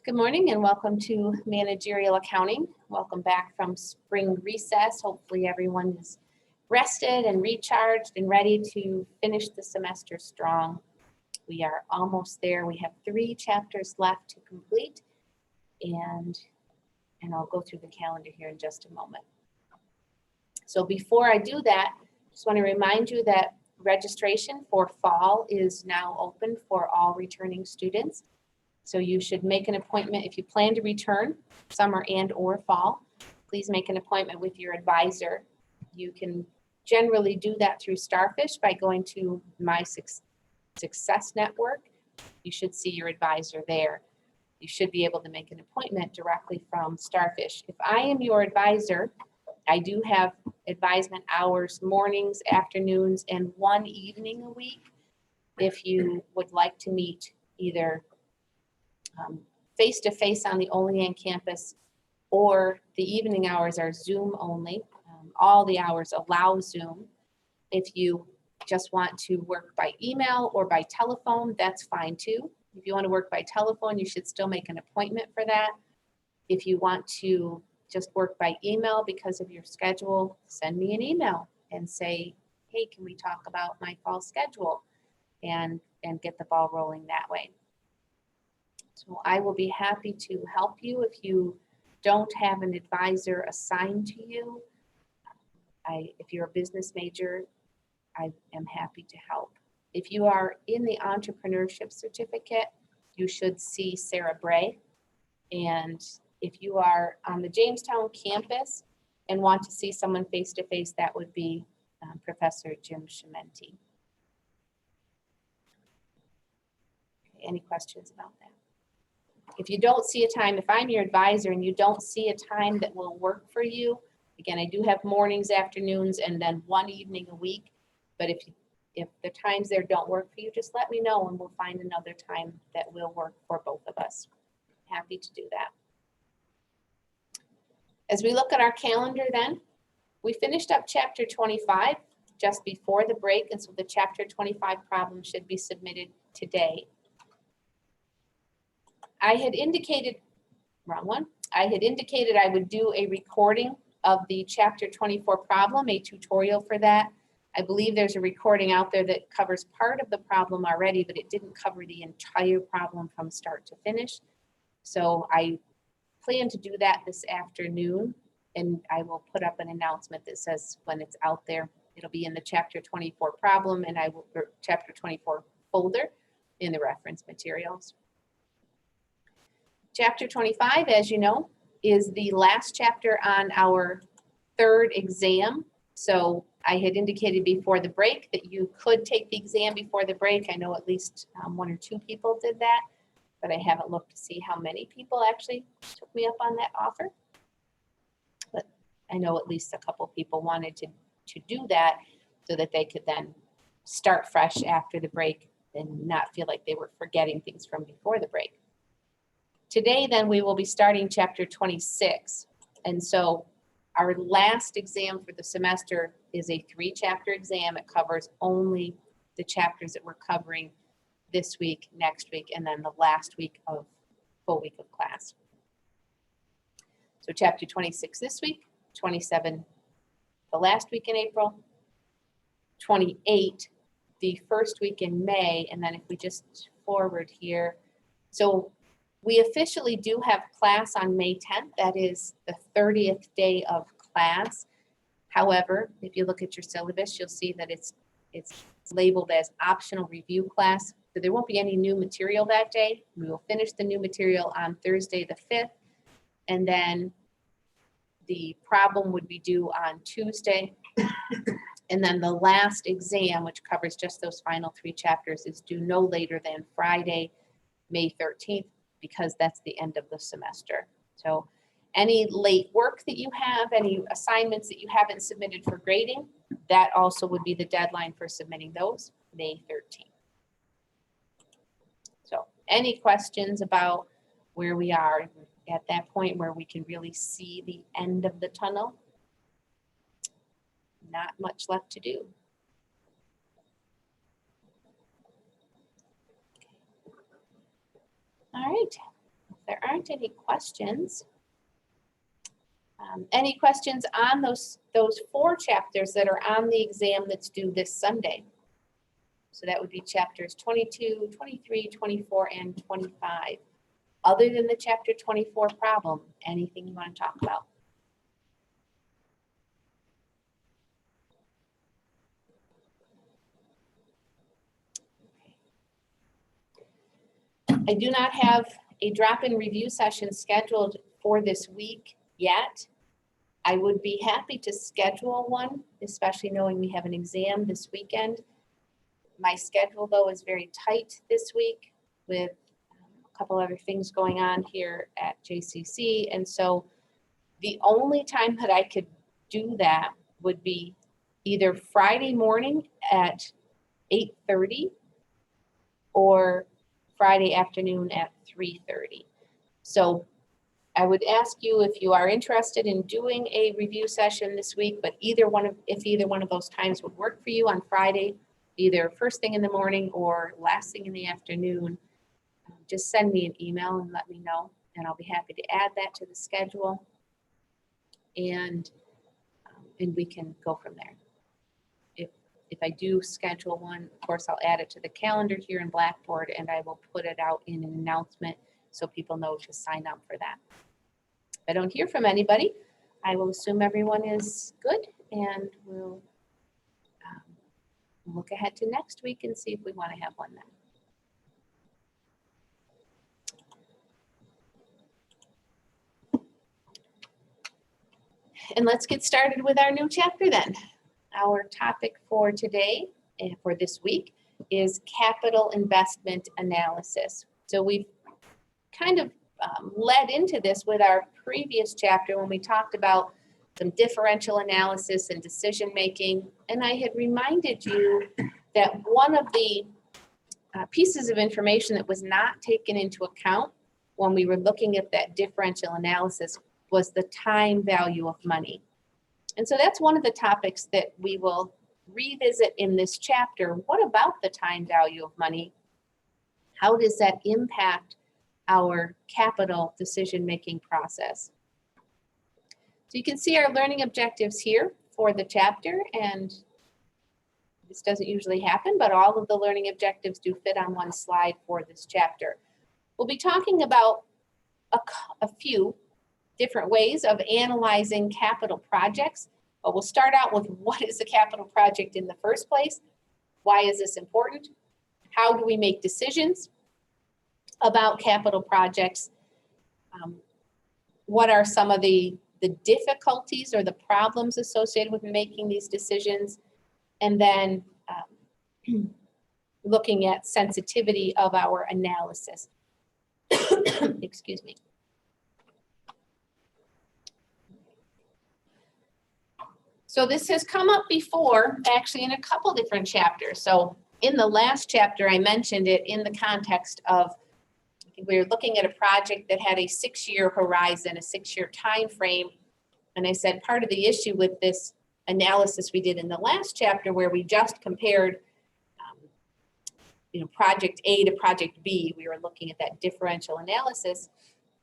Good morning and welcome to Managerial Accounting. Welcome back from spring recess. Hopefully everyone is rested and recharged and ready to finish the semester strong. We are almost there. We have 3 chapters left to complete and I'll go through the calendar here in just a moment. So before I do that, just want to remind you that registration for fall is now open for all returning students. So you should make an appointment if you plan to return summer and or fall. Please make an appointment with your advisor. You can generally do that through Starfish by going to My Success Network. You should see your advisor there. You should be able to make an appointment directly from Starfish. If I am your advisor, I do have advisement hours, mornings, afternoons, and 1 evening a week. If you would like to meet either face-to-face on the Olean campus, or the evening hours are Zoom only. All the hours allow Zoom. If you just want to work by email or by telephone, that's fine too. If you want to work by telephone, you should still make an appointment for that. If you want to just work by email because of your schedule, send me an email and say, hey, can we talk about my fall schedule, and get the ball rolling that way. So I will be happy to help you if you don't have an advisor assigned to you. If you're a business major, I am happy to help. If you are in the entrepreneurship certificate, you should see Sarah Bray. And if you are on the Jamestown campus and want to see someone face-to-face, that would be Professor Jim Chimenti. Any questions about that? If you don't see a time, if I'm your advisor and you don't see a time that will work for you, again, I do have mornings, afternoons, and then 1 evening a week. But if the times there don't work for you, just let me know and we'll find another time that will work for both of us. Happy to do that. As we look at our calendar then, we finished up chapter 25 just before the break, and so the chapter 25 problem should be submitted today. I had indicated, wrong one, I had indicated I would do a recording of the chapter 24 problem, a tutorial for that. I believe there's a recording out there that covers part of the problem already, but it didn't cover the entire problem from start to finish. So I plan to do that this afternoon, and I will put up an announcement that says when it's out there. It'll be in the chapter 24 problem, and I will, chapter 24 folder in the reference materials. Chapter 25, as you know, is the last chapter on our 3rd exam. So I had indicated before the break that you could take the exam before the break. I know at least 1 or 2 people did that, but I haven't looked to see how many people actually took me up on that offer. But I know at least a couple people wanted to do that so that they could then start fresh after the break and not feel like they were forgetting things from before the break. Today, then, we will be starting chapter 26. And so our last exam for the semester is a 3-chapter exam. It covers only the chapters that we're covering this week, next week, and then the last week of full week of class. So chapter 26 this week, 27 the last week in April, 28 the first week in May, and then if we just forward here, so we officially do have class on May 10th. That is the 30th day of class. However, if you look at your syllabus, you'll see that it's labeled as optional review class. So there won't be any new material that day. We will finish the new material on Thursday the 5th. And then the problem would be due on Tuesday. And then the last exam, which covers just those final 3 chapters, is due no later than Friday, May 13th. Because that's the end of the semester. So any late work that you have, any assignments that you haven't submitted for grading, that also would be the deadline for submitting those, May 13th. So any questions about where we are at that point where we can really see the end of the tunnel? Not much left to do. All right, there aren't any questions. Any questions on those 4 chapters that are on the exam that's due this Sunday? So that would be chapters 22, 23, 24, and 25. Other than the chapter 24 problem, anything you want to talk about? I do not have a drop-in review session scheduled for this week yet. I would be happy to schedule one, especially knowing we have an exam this weekend. My schedule, though, is very tight this week with a couple other things going on here at JCC. And so the only time that I could do that would be either Friday morning at 8:30 or Friday afternoon at 3:30. So I would ask you if you are interested in doing a review session this week, but if either one of those times would work for you on Friday, either first thing in the morning or last thing in the afternoon, just send me an email and let me know, and I'll be happy to add that to the schedule. And we can go from there. If I do schedule one, of course, I'll add it to the calendar here in Blackboard, and I will put it out in an announcement so people know to sign up for that. If I don't hear from anybody, I will assume everyone is good, and we'll look ahead to next week and see if we want to have one then. And let's get started with our new chapter then. Our topic for today and for this week is capital investment analysis. So we've kind of led into this with our previous chapter when we talked about some differential analysis and decision making. And I had reminded you that one of the pieces of information that was not taken into account when we were looking at that differential analysis was the time value of money. And so that's one of the topics that we will revisit in this chapter. What about the time value of money? How does that impact our capital decision-making process? So you can see our learning objectives here for the chapter, and this doesn't usually happen, but all of the learning objectives do fit on one slide for this chapter. We'll be talking about a few different ways of analyzing capital projects, but we'll start out with what is a capital project in the first place? Why is this important? How do we make decisions about capital projects? What are some of the difficulties or the problems associated with making these decisions? And then looking at sensitivity of our analysis. Excuse me. So this has come up before, actually in a couple different chapters. So in the last chapter, I mentioned it in the context of, we were looking at a project that had a 6-year horizon, a 6-year time frame. And I said part of the issue with this analysis we did in the last chapter, where we just compared project A to project B, we were looking at that differential analysis.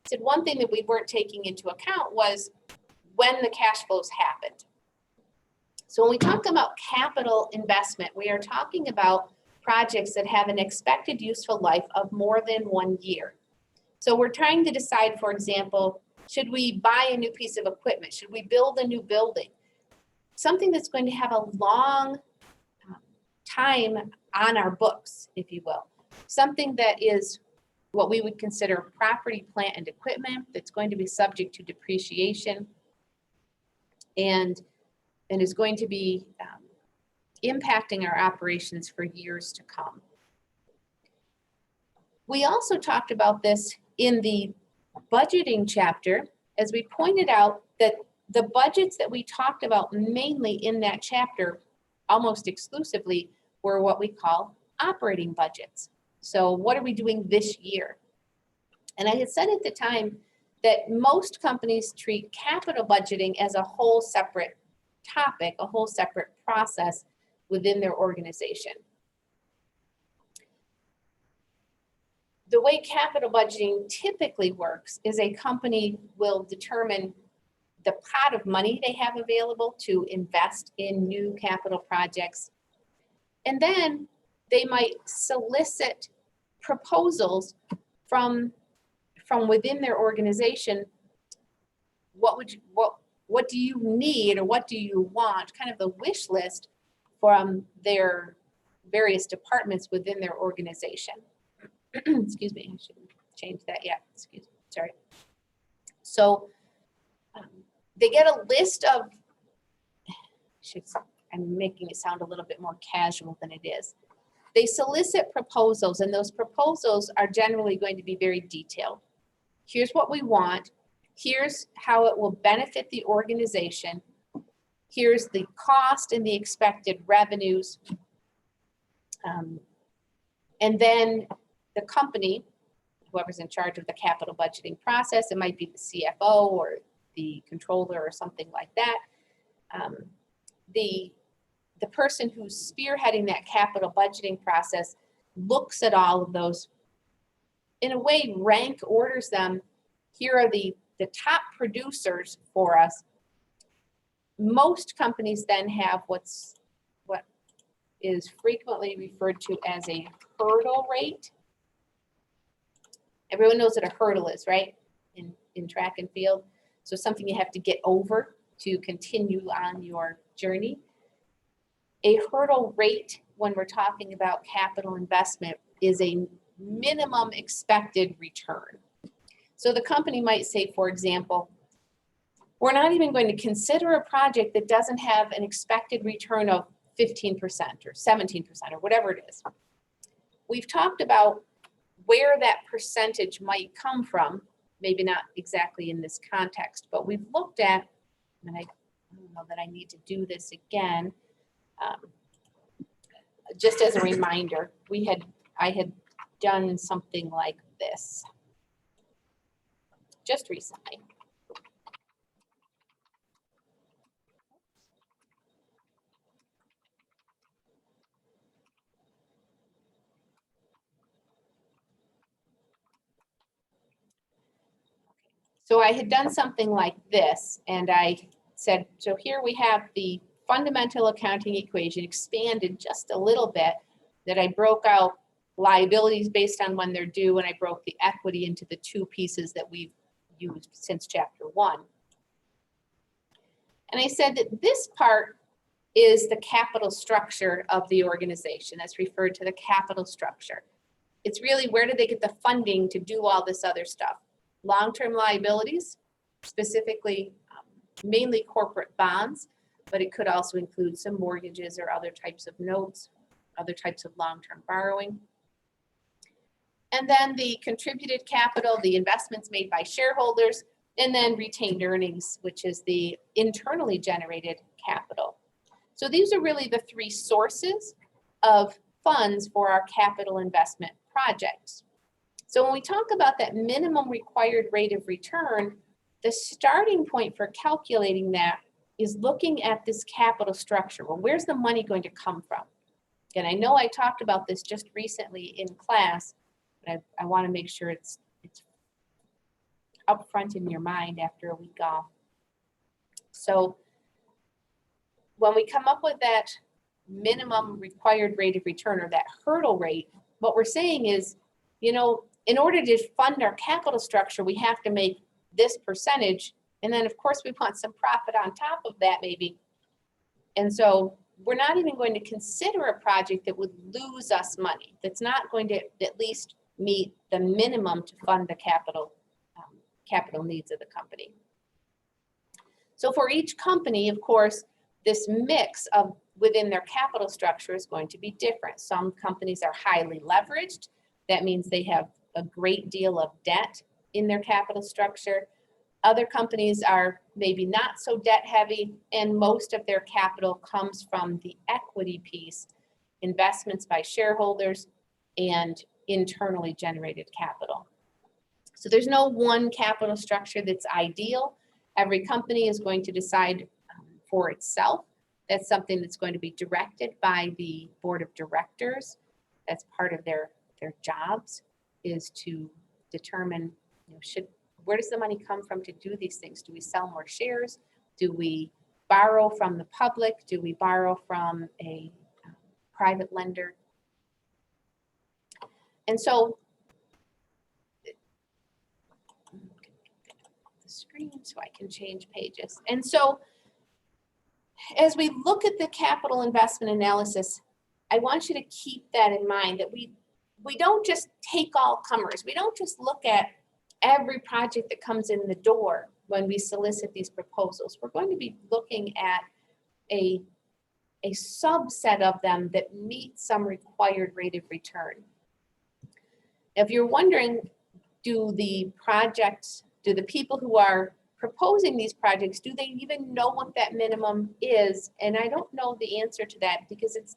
I said one thing that we weren't taking into account was when the cash flows happened. So when we talk about capital investment, we are talking about projects that have an expected useful life of more than 1 year. So we're trying to decide, for example, should we buy a new piece of equipment? Should we build a new building? Something that's going to have a long time on our books, if you will. Something that is what we would consider property, plant, and equipment that's going to be subject to depreciation and is going to be impacting our operations for years to come. We also talked about this in the budgeting chapter, as we pointed out that the budgets that we talked about mainly in that chapter, almost exclusively, were what we call operating budgets. So what are we doing this year? And I had said at the time that most companies treat capital budgeting as a whole separate topic, a whole separate process within their organization. the way capital budgeting typically works is a company will determine the pot of money they have available to invest in new capital projects. And then they might solicit proposals from within their organization. What do you need, or what do you want? Kind of the wish list from their various departments within their organization. Excuse me, I shouldn't change that yet. Excuse me, sorry. So they get a list of, I'm making it sound a little bit more casual than it is. They solicit proposals, and those proposals are generally going to be very detailed. Here's what we want. Here's how it will benefit the organization. Here's the cost and the expected revenues. And then the company, whoever's in charge of the capital budgeting process, it might be the CFO or the controller or something like that. The person who's spearheading that capital budgeting process looks at all of those, in a way, rank orders them. Here are the top producers for us. Most companies then have what is frequently referred to as a hurdle rate. Everyone knows what a hurdle is, right? In track and field. So something you have to get over to continue on your journey. A hurdle rate, when we're talking about capital investment, is a minimum expected return. So the company might say, for example, we're not even going to consider a project that doesn't have an expected return of 15% or 17% or whatever it is. We've talked about where that percentage might come from, maybe not exactly in this context, but we've looked at, and I don't know that I need to do this again. Just as a reminder, I had done something like this just recently. So I had done something like this, and I said, so here we have the fundamental accounting equation expanded just a little bit, that I broke out liabilities based on when they're due, and I broke the equity into the two pieces that we've used since chapter 1. And I said that this part is the capital structure of the organization. That's referred to the capital structure. It's really, where did they get the funding to do all this other stuff? Long-term liabilities, specifically mainly corporate bonds, but it could also include some mortgages or other types of notes, other types of long-term borrowing. And then the contributed capital, the investments made by shareholders, and then retained earnings, which is the internally generated capital. So these are really the three sources of funds for our capital investment projects. So when we talk about that minimum required rate of return, the starting point for calculating that is looking at this capital structure. Well, where's the money going to come from? And I know I talked about this just recently in class, but I want to make sure it's up front in your mind after a week off. So when we come up with that minimum required rate of return, or that hurdle rate, what we're saying is, you know, in order to fund our capital structure, we have to make this percentage. And then of course we want some profit on top of that maybe. And so we're not even going to consider a project that would lose us money, that's not going to at least meet the minimum to fund the capital needs of the company. So for each company, of course, this mix of within their capital structure is going to be different. Some companies are highly leveraged. That means they have a great deal of debt in their capital structure. Other companies are maybe not so debt heavy, and most of their capital comes from the equity piece, investments by shareholders, and internally generated capital. So there's no one capital structure that's ideal. Every company is going to decide for itself. That's something that's going to be directed by the board of directors. That's part of their jobs. is to determine, where does the money come from to do these things? Do we sell more shares? Do we borrow from the public? Do we borrow from a private lender? And so the screen so I can change pages. And so as we look at the capital investment analysis, I want you to keep that in mind, that we don't just take all comers. We don't just look at every project that comes in the door when we solicit these proposals. We're going to be looking at a subset of them that meet some required rate of return. If you're wondering, do the people who are proposing these projects, do they even know what that minimum is? And I don't know the answer to that, because it's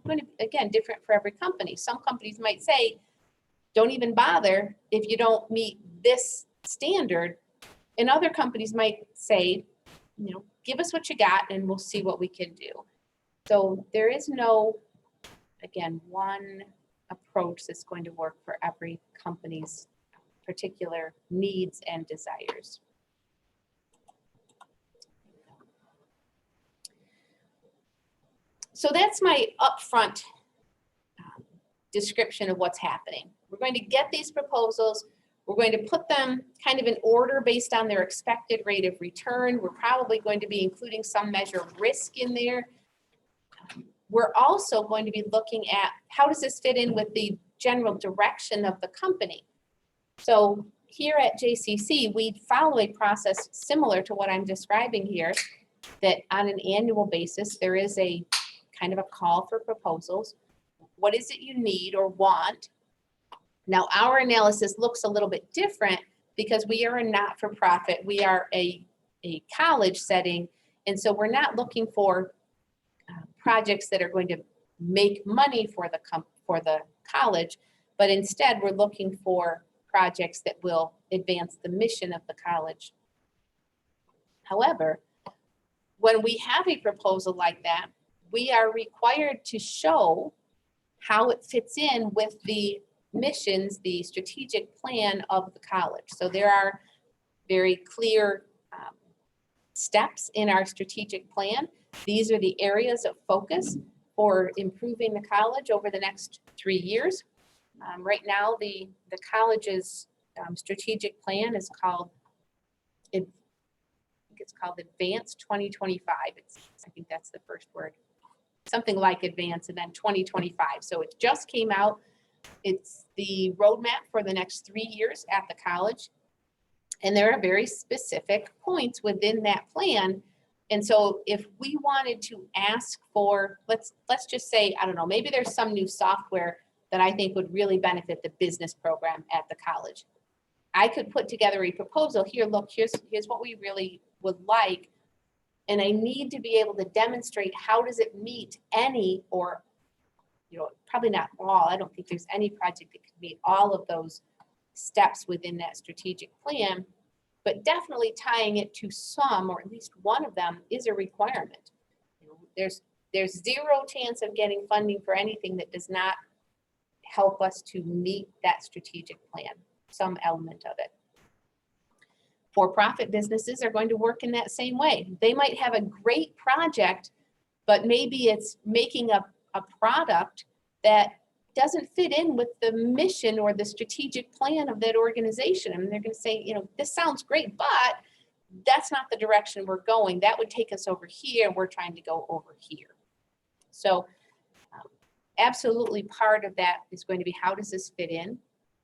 going to be, again, different for every company. Some companies might say, don't even bother if you don't meet this standard. And other companies might say, give us what you got and we'll see what we can do. So there is no, again, one approach that's going to work for every company's particular needs and desires. So that's my upfront description of what's happening. We're going to get these proposals. We're going to put them kind of in order based on their expected rate of return. We're probably going to be including some measure of risk in there. We're also going to be looking at how does this fit in with the general direction of the company. So here at JCC, we follow a process similar to what I'm describing here, that on an annual basis, there is a kind of a call for proposals. What is it you need or want? Now, our analysis looks a little bit different because we are a not-for-profit. We are a college setting, and so we're not looking for projects that are going to make money for the college, but instead we're looking for projects that will advance the mission of the college. However, when we have a proposal like that, we are required to show how it fits in with the missions, the strategic plan of the college. So there are very clear steps in our strategic plan. These are the areas of focus for improving the college over the next 3 years. Right now, the college's strategic plan is called, it's called Advance 2025. I think that's the first word. Something like Advance and then 2025. So it just came out. It's the roadmap for the next 3 years at the college. And there are very specific points within that plan. And so if we wanted to ask for, let's just say, I don't know, maybe there's some new software that I think would really benefit the business program at the college. I could put together a proposal here, look, here's what we really would like. And I need to be able to demonstrate how does it meet any, or, probably not all, I don't think there's any project that could meet all of those steps within that strategic plan, but definitely tying it to some, or at least one of them, is a requirement. There's zero chance of getting funding for anything that does not help us to meet that strategic plan, some element of it. For-profit businesses are going to work in that same way. They might have a great project, but maybe it's making a product that doesn't fit in with the mission or the strategic plan of that organization. I mean, they're going to say, this sounds great, but that's not the direction we're going. That would take us over here. We're trying to go over here. So absolutely part of that is going to be, how does this fit in?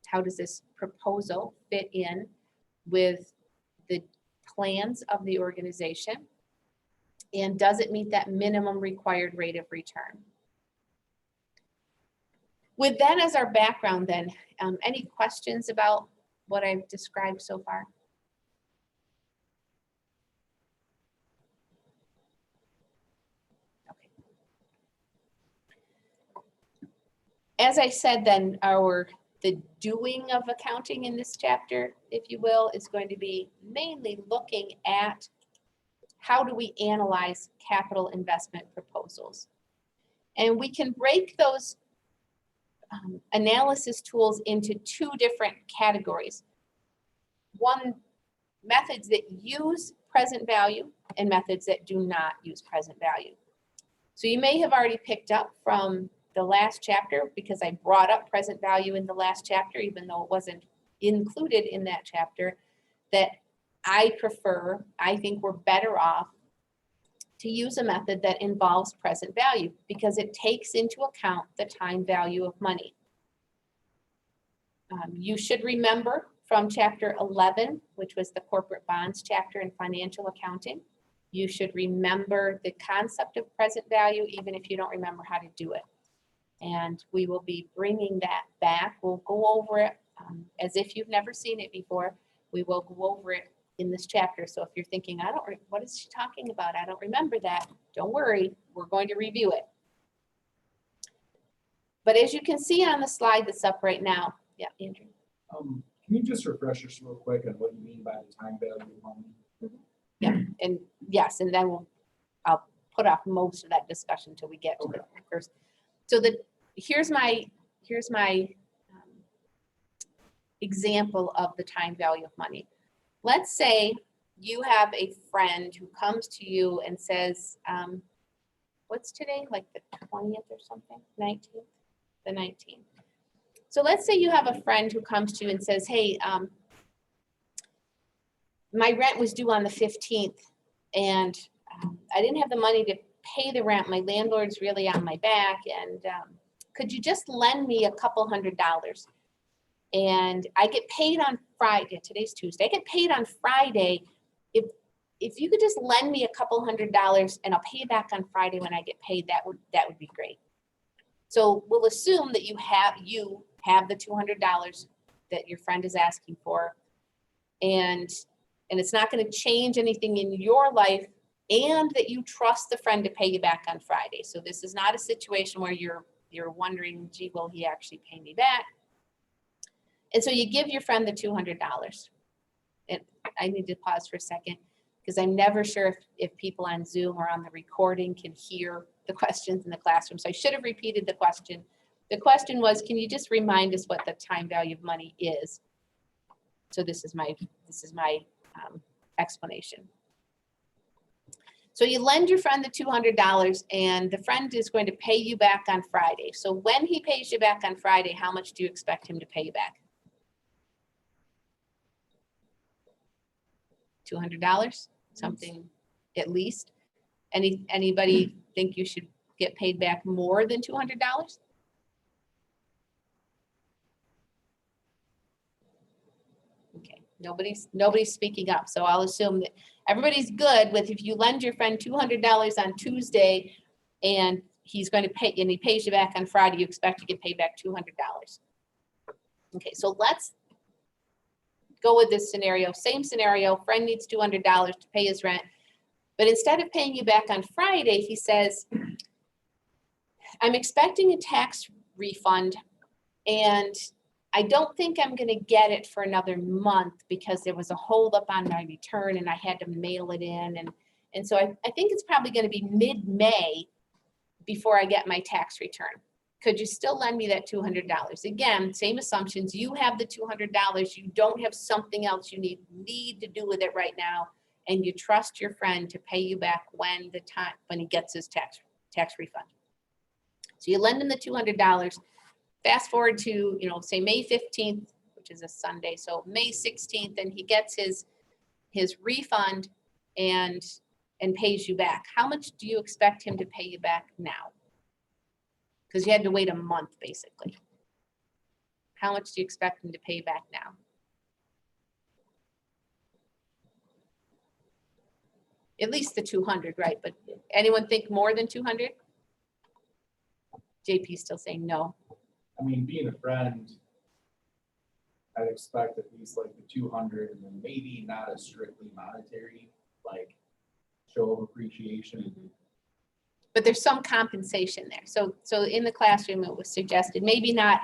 How does this proposal fit in with the plans of the organization? And does it meet that minimum required rate of return? With that as our background then, any questions about what I've described so far? Okay. As I said then, the doing of accounting in this chapter, if you will, is going to be mainly looking at how do we analyze capital investment proposals. And we can break those analysis tools into two different categories. One, methods that use present value and methods that do not use present value. So you may have already picked up from the last chapter, because I brought up present value in the last chapter, even though it wasn't included in that chapter, that I think we're better off to use a method that involves present value because it takes into account the time value of money. You should remember from chapter 11, which was the corporate bonds chapter in financial accounting, you should remember the concept of present value, even if you don't remember how to do it. And we will be bringing that back. We'll go over it as if you've never seen it before. We will go over it in this chapter. So if you're thinking, what is she talking about? I don't remember that. Don't worry, we're going to review it. But as you can see on the slide that's up right now, yeah, Andrew. Can you just refresh us real quick on what you mean by the time value of money? Mm-hmm. Yeah, and yes, and then I'll put off most of that discussion until we get to the first. So here's my example of the time value of money. Let's say you have a friend who comes to you and says, what's today, like the 20th or something, 19th, the 19th. So let's say you have a friend who comes to you and says, hey, my rent was due on the 15th and I didn't have the money to pay the rent. My landlord's really on my back, and could you just lend me a couple $100? And I get paid on Friday. Today's Tuesday. I get paid on Friday. If you could just lend me a couple $100 and I'll pay you back on Friday when I get paid, that would be great. So we'll assume that you have the $200 that your friend is asking for, and it's not going to change anything in your life, and that you trust the friend to pay you back on Friday. So this is not a situation where you're wondering, gee, will he actually pay me back? And so you give your friend the $200. And I need to pause for a second because I'm never sure if people on Zoom or on the recording can hear the questions in the classroom. So I should have repeated the question. The question was, can you just remind us what the time value of money is? So this is my explanation. So you lend your friend the $200 and the friend is going to pay you back on Friday. So when he pays you back on Friday, how much do you expect him to pay you back? $200, something at least. Anybody think you should get paid back more than $200? Okay, nobody's speaking up. So I'll assume that everybody's good with if you lend your friend $200 on Tuesday and he's going to pay and he pays you back on Friday, you expect to get paid back $200. Okay, so let's go with this scenario. Same scenario, friend needs $200 to pay his rent, but instead of paying you back on Friday, he says, I'm expecting a tax refund and I don't think I'm going to get it for another month because there was a holdup on my return and I had to mail it in. And so I think it's probably going to be mid-May before I get my tax return. Could you still lend me that $200? Again, same assumptions. You have the $200. You don't have something else you need to do with it right now. And you trust your friend to pay you back when he gets his tax refund. So you lend him the $200. Fast forward to, say May 15th, which is a Sunday. So May 16th, and he gets his refund and pays you back. How much do you expect him to pay you back now? Because you had to wait a month, basically. How much do you expect him to pay you back now? At least the 200, right? But anyone think more than 200? JP's still saying no. I mean, being a friend, I'd expect at least like the 200, and then maybe not a strictly monetary, like show of appreciation. Mm-hmm. But there's some compensation there. So in the classroom, it was suggested maybe not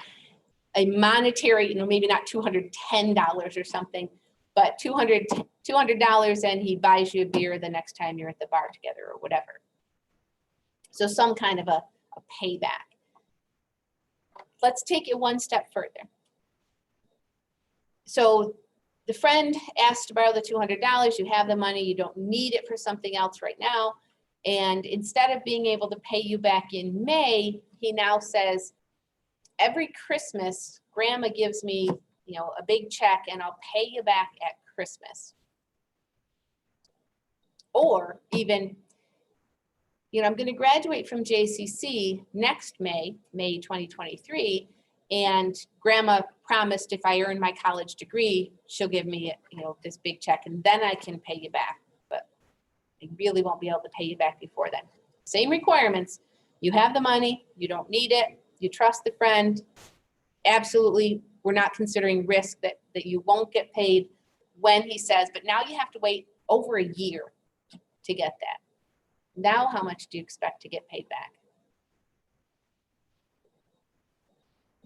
a monetary, maybe not $210 or something, but $200 and he buys you a beer the next time you're at the bar together or whatever. So some kind of a payback. let's take it one step further. So the friend asked to borrow the $200, you have the money, you don't need it for something else right now. And instead of being able to pay you back in May, he now says, every Christmas, grandma gives me, a big check and I'll pay you back at Christmas. Or even, I'm going to graduate from JCC next May 2023, and grandma promised if I earn my college degree, she'll give me, this big check and then I can pay you back. But I really won't be able to pay you back before then. Same requirements. You have the money, you don't need it, you trust the friend. Absolutely, we're not considering risk that you won't get paid when he says, but now you have to wait over a year to get that. Now, how much do you expect to get paid back?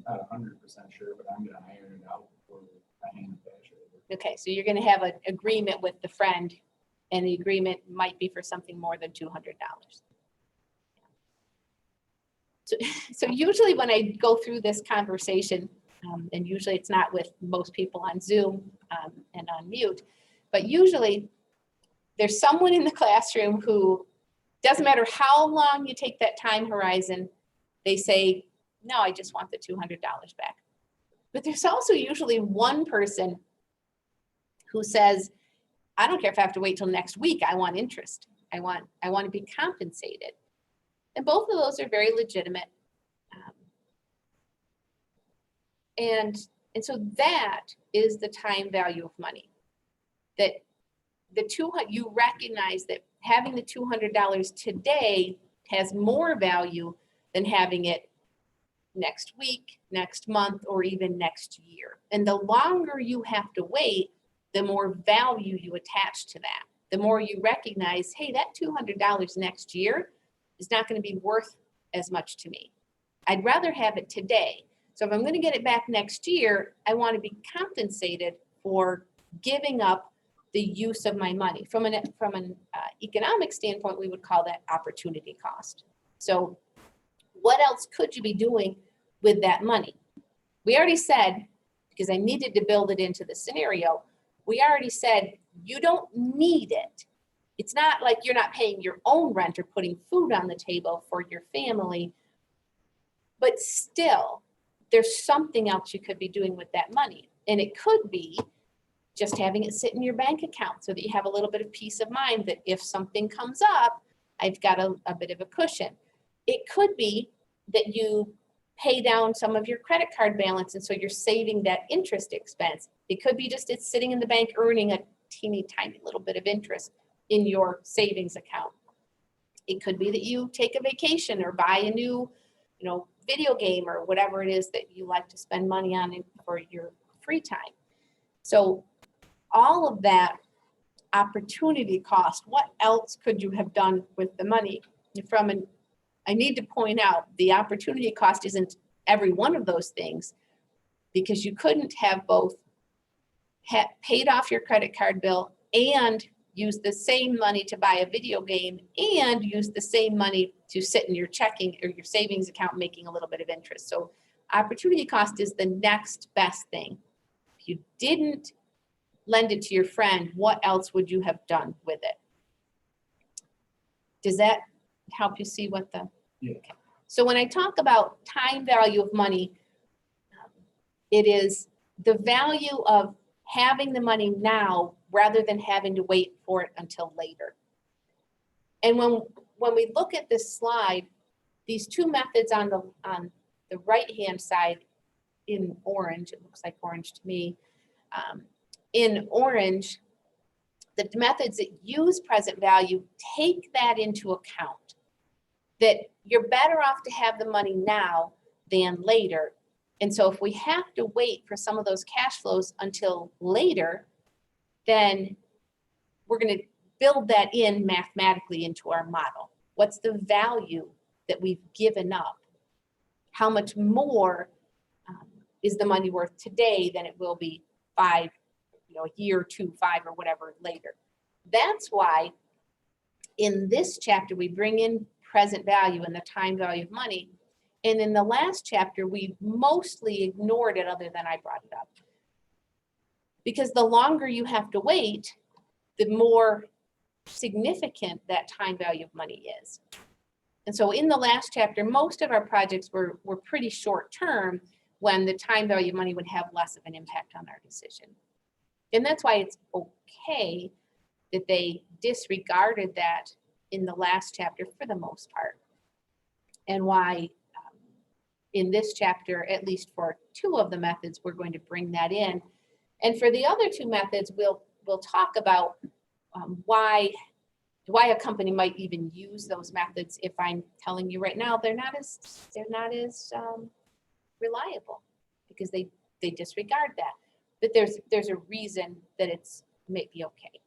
Not 100% sure, but I'm gonna iron it out before I hand the cash over. Okay, so you're gonna have an agreement with the friend, and the agreement might be for something more than $200. So usually when I go through this conversation, and usually it's not with most people on Zoom and on mute, but usually there's someone in the classroom who, doesn't matter how long you take that time horizon, they say, no, I just want the $200 back. But there's also usually one person who says, I don't care if I have to wait till next week, I want interest. I want to be compensated. And both of those are very legitimate. And so that is the time value of money. That you recognize that having the $200 today has more value than having it next week, next month, or even next year. And the longer you have to wait, the more value you attach to that. The more you recognize, hey, that $200 next year is not going to be worth as much to me. I'd rather have it today. So if I'm going to get it back next year, I want to be compensated for giving up the use of my money. From an economic standpoint, we would call that opportunity cost. So what else could you be doing with that money? We already said, because I needed to build it into the scenario, we already said you don't need it. It's not like you're not paying your own rent or putting food on the table for your family, but still, there's something else you could be doing with that money. And it could be just having it sit in your bank account so that you have a little bit of peace of mind that if something comes up, I've got a bit of a cushion. It could be that you pay down some of your credit card balance, and so you're saving that interest expense. It could be just it's sitting in the bank earning a teeny tiny little bit of interest in your savings account. It could be that you take a vacation or buy a new, video game or whatever it is that you like to spend money on for your free time. So all of that opportunity cost, what else could you have done with the money? I need to point out the opportunity cost isn't every one of those things, because you couldn't have both paid off your credit card bill and use the same money to buy a video game and use the same money to sit in your checking or your savings account making a little bit of interest. So opportunity cost is the next best thing. If you didn't lend it to your friend, what else would you have done with it? Does that help you see what the... Yeah. Okay. So when I talk about time value of money, it is the value of having the money now rather than having to wait for it until later. And when we look at this slide, these two methods on the right-hand side in orange, it looks like orange to me, in orange, the methods that use present value take that into account, that you're better off to have the money now than later. And so if we have to wait for some of those cash flows until later, then we're going to build that in mathematically into our model. What's the value that we've given up? How much more is the money worth today than it will be a year or two, 5 or whatever later? That's why in this chapter, we bring in present value and the time value of money, And in the last chapter, we mostly ignored it other than I brought it up. Because the longer you have to wait, the more significant that time value of money is. And so in the last chapter, most of our projects were pretty short term when the time value of money would have less of an impact on our decision. And that's why it's okay that they disregarded that in the last chapter for the most part. And why in this chapter, at least for 2 of the methods, we're going to bring that in. And for the other 2 methods, we'll talk about why a company might even use those methods if I'm telling you right now they're not as reliable because they disregard that. But there's a reason that it's maybe okay.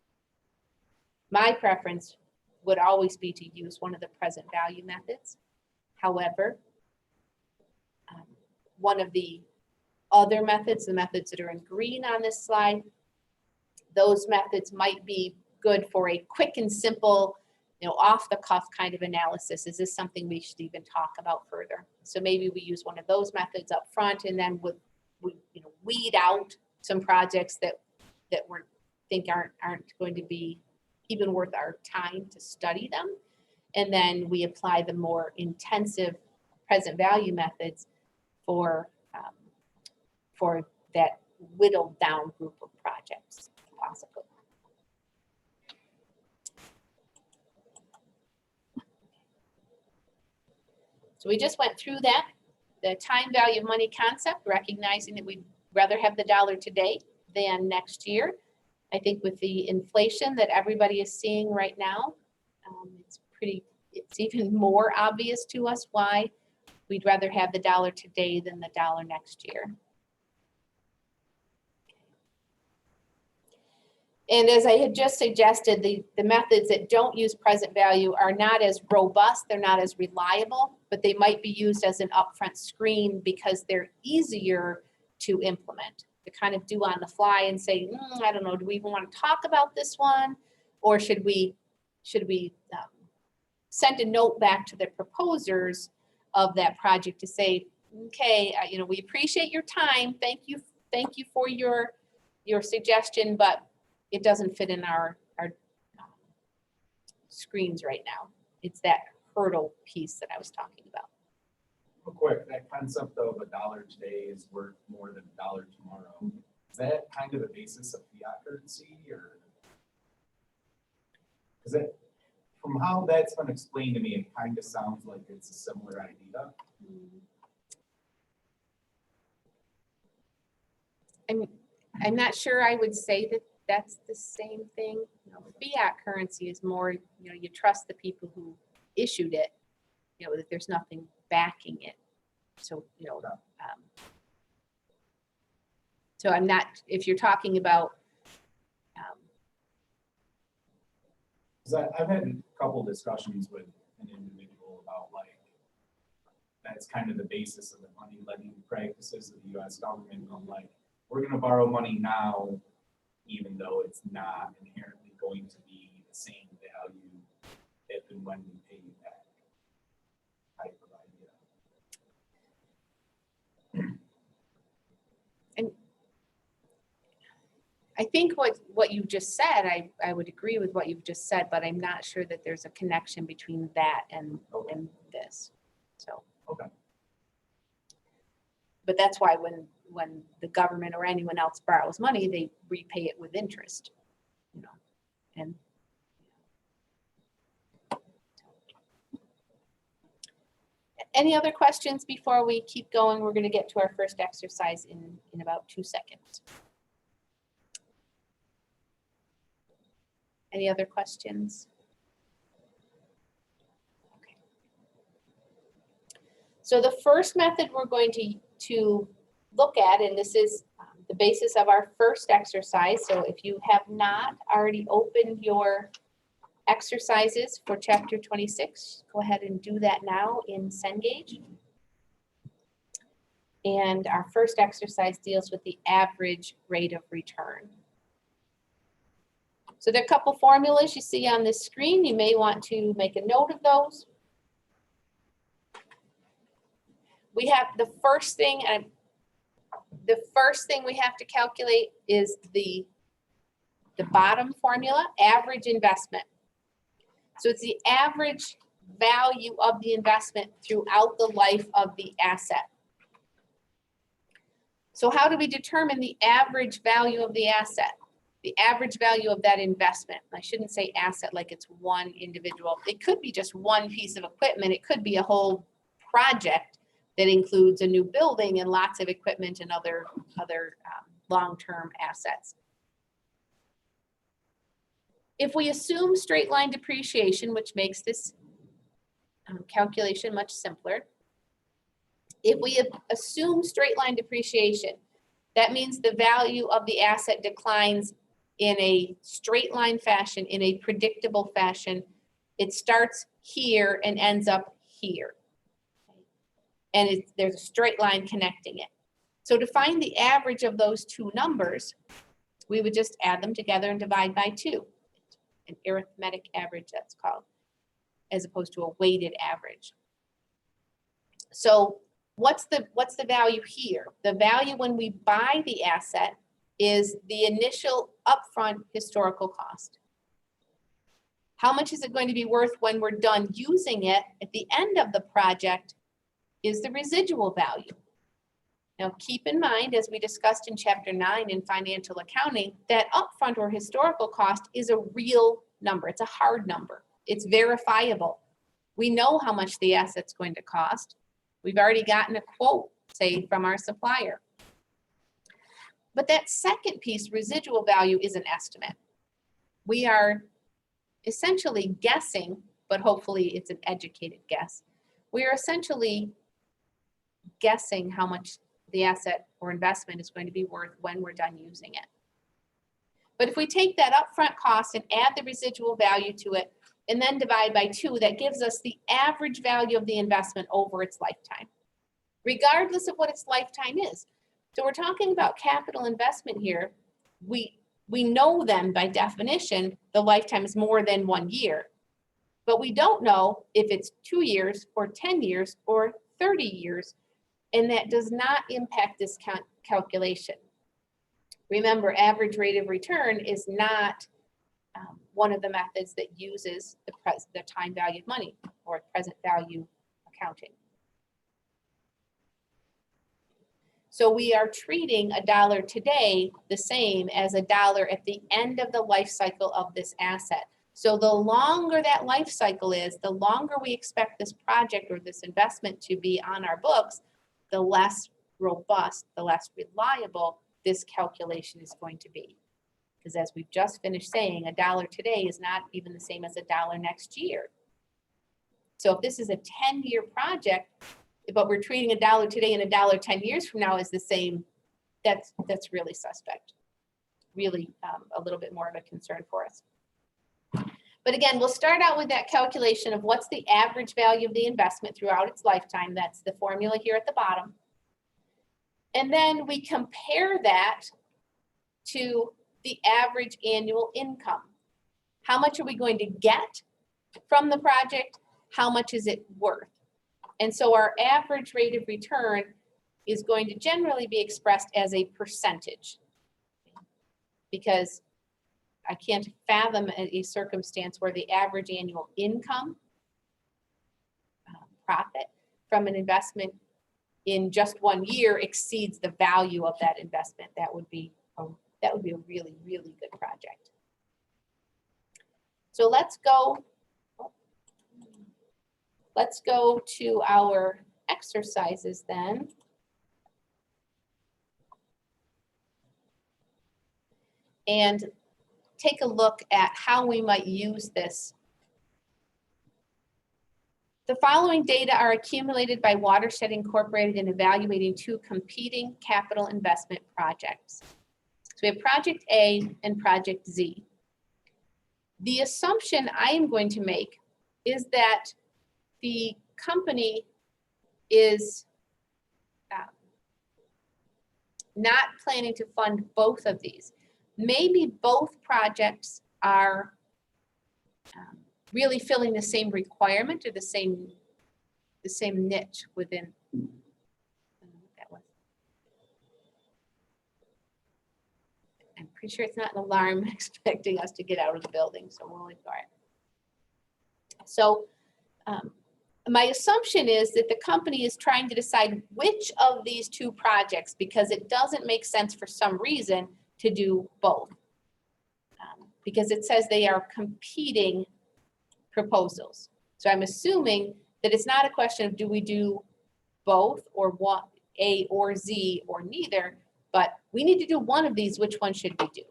My preference would always be to use one of the present value methods. However, one of the other methods, the methods that are in green on this slide, those methods might be good for a quick and simple, off the cuff kind of analysis. Is this something we should even talk about further? So maybe we use one of those methods up front, and then we weed out some projects that we think aren't going to be even worth our time to study them. And then we apply the more intensive present value methods for that whittled down group of projects, possibly. So we just went through that, the time value of money concept, recognizing that we'd rather have the dollar today than next year. I think with the inflation that everybody is seeing right now, it's even more obvious to us why we'd rather have the dollar today than the dollar next year. And as I had just suggested, the methods that don't use present value are not as robust, they're not as reliable, but they might be used as an upfront screen because they're easier to implement, to kind of do on the fly and say, I don't know, do we even want to talk about this one? Or should we send a note back to the proposers of that project to say, okay, we appreciate your time. Thank you for your suggestion, but it doesn't fit in our screens right now. It's that hurdle piece that I was talking about. Real quick, that concept of a dollar today is worth more than a dollar tomorrow. Is that kind of the basis of fiat currency, or is it? From how that's been explained to me, it kind of sounds like it's a similar idea. I'm not sure I would say that that's the same thing. Fiat currency is more, you trust the people who issued it, that there's nothing backing it. So, so I'm not, if you're talking about. I've had a couple discussions with an individual about that's kind of the basis of the money lending practices of the U.S. government. I'm like, we're going to borrow money now, even though it's not inherently going to be the same value if and when we pay you back type of idea. And I think what you just said, I would agree with what you've just said, but I'm not sure that there's a connection between that and this. So. Okay. But that's why when the government or anyone else borrows money, they repay it with interest, and any other questions before we keep going? We're going to get to our first exercise in about 2 seconds. Any other questions? Okay. So the first method we're going to look at, and this is the basis of our first exercise. So if you have not already opened your exercises for chapter 26, go ahead and do that now in Cengage. And our first exercise deals with the average rate of return. So there are a couple formulas you see on this screen. You may want to make a note of those. we have the first thing, and the first thing we have to calculate is the bottom formula, average investment. So it's the average value of the investment throughout the life of the asset. So how do we determine the average value of the asset? The average value of that investment. I shouldn't say asset like it's one individual. It could be just one piece of equipment. It could be a whole project that includes a new building and lots of equipment and other long-term assets. If we assume straight line depreciation, which makes this calculation much simpler, if we assume straight line depreciation, that means the value of the asset declines in a straight line fashion, in a predictable fashion. It starts here and ends up here. And there's a straight line connecting it. So to find the average of those two numbers, we would just add them together and divide by 2. An arithmetic average, that's called, as opposed to a weighted average. So what's the value here? The value when we buy the asset is the initial upfront historical cost. How much is it going to be worth when we're done using it at the end of the project is the residual value. Now keep in mind, as we discussed in chapter 9 in financial accounting, that upfront or historical cost is a real number. It's a hard number. It's verifiable. We know how much the asset's going to cost. We've already gotten a quote, say, from our supplier. But that second piece, residual value, is an estimate. We are essentially guessing, but hopefully it's an educated guess. We are essentially guessing how much the asset or investment is going to be worth when we're done using it. But if we take that upfront cost and add the residual value to it, and then divide by 2, that gives us the average value of the investment over its lifetime, regardless of what its lifetime is. So we're talking about capital investment here. We know then by definition, the lifetime is more than 1 year, but we don't know if it's 2 years or 10 years or 30 years, and that does not impact this calculation. Remember, average rate of return is not one of the methods that uses the time value of money or present value accounting. So we are treating $1 today the same as $1 at the end of the life cycle of this asset. So the longer that life cycle is, the longer we expect this project or this investment to be on our books, the less robust, the less reliable this calculation is going to be. Because as we've just finished saying, $1 today is not even the same as $1 next year. So if this is a 10-year project, but we're treating $1 today and $1 10 years from now is the same, that's really suspect. Really a little bit more of a concern for us. But again, we'll start out with that calculation of what's the average value of the investment throughout its lifetime. That's the formula here at the bottom. And then we compare that to the average annual income. How much are we going to get from the project? How much is it worth? And so our average rate of return is going to generally be expressed as a percentage, because I can't fathom a circumstance where the average annual income, profit from an investment in just 1 year exceeds the value of that investment. That would be a really, really good project. So let's go to our exercises then. And take a look at how we might use this. The following data are accumulated by Watershed Incorporated in evaluating 2 competing capital investment projects. So we have Project A and Project Z. The assumption I am going to make is that the company is not planning to fund both of these. Maybe both projects are really filling the same requirement or the same niche within I'm pretty sure it's not an alarm expecting us to get out of the building, so we'll ignore it. So my assumption is that the company is trying to decide which of these two projects, because it doesn't make sense for some reason to do both. Because it says they are competing proposals. So I'm assuming that it's not a question of do we do both or what, A or Z or neither, but we need to do one of these, which one should we do?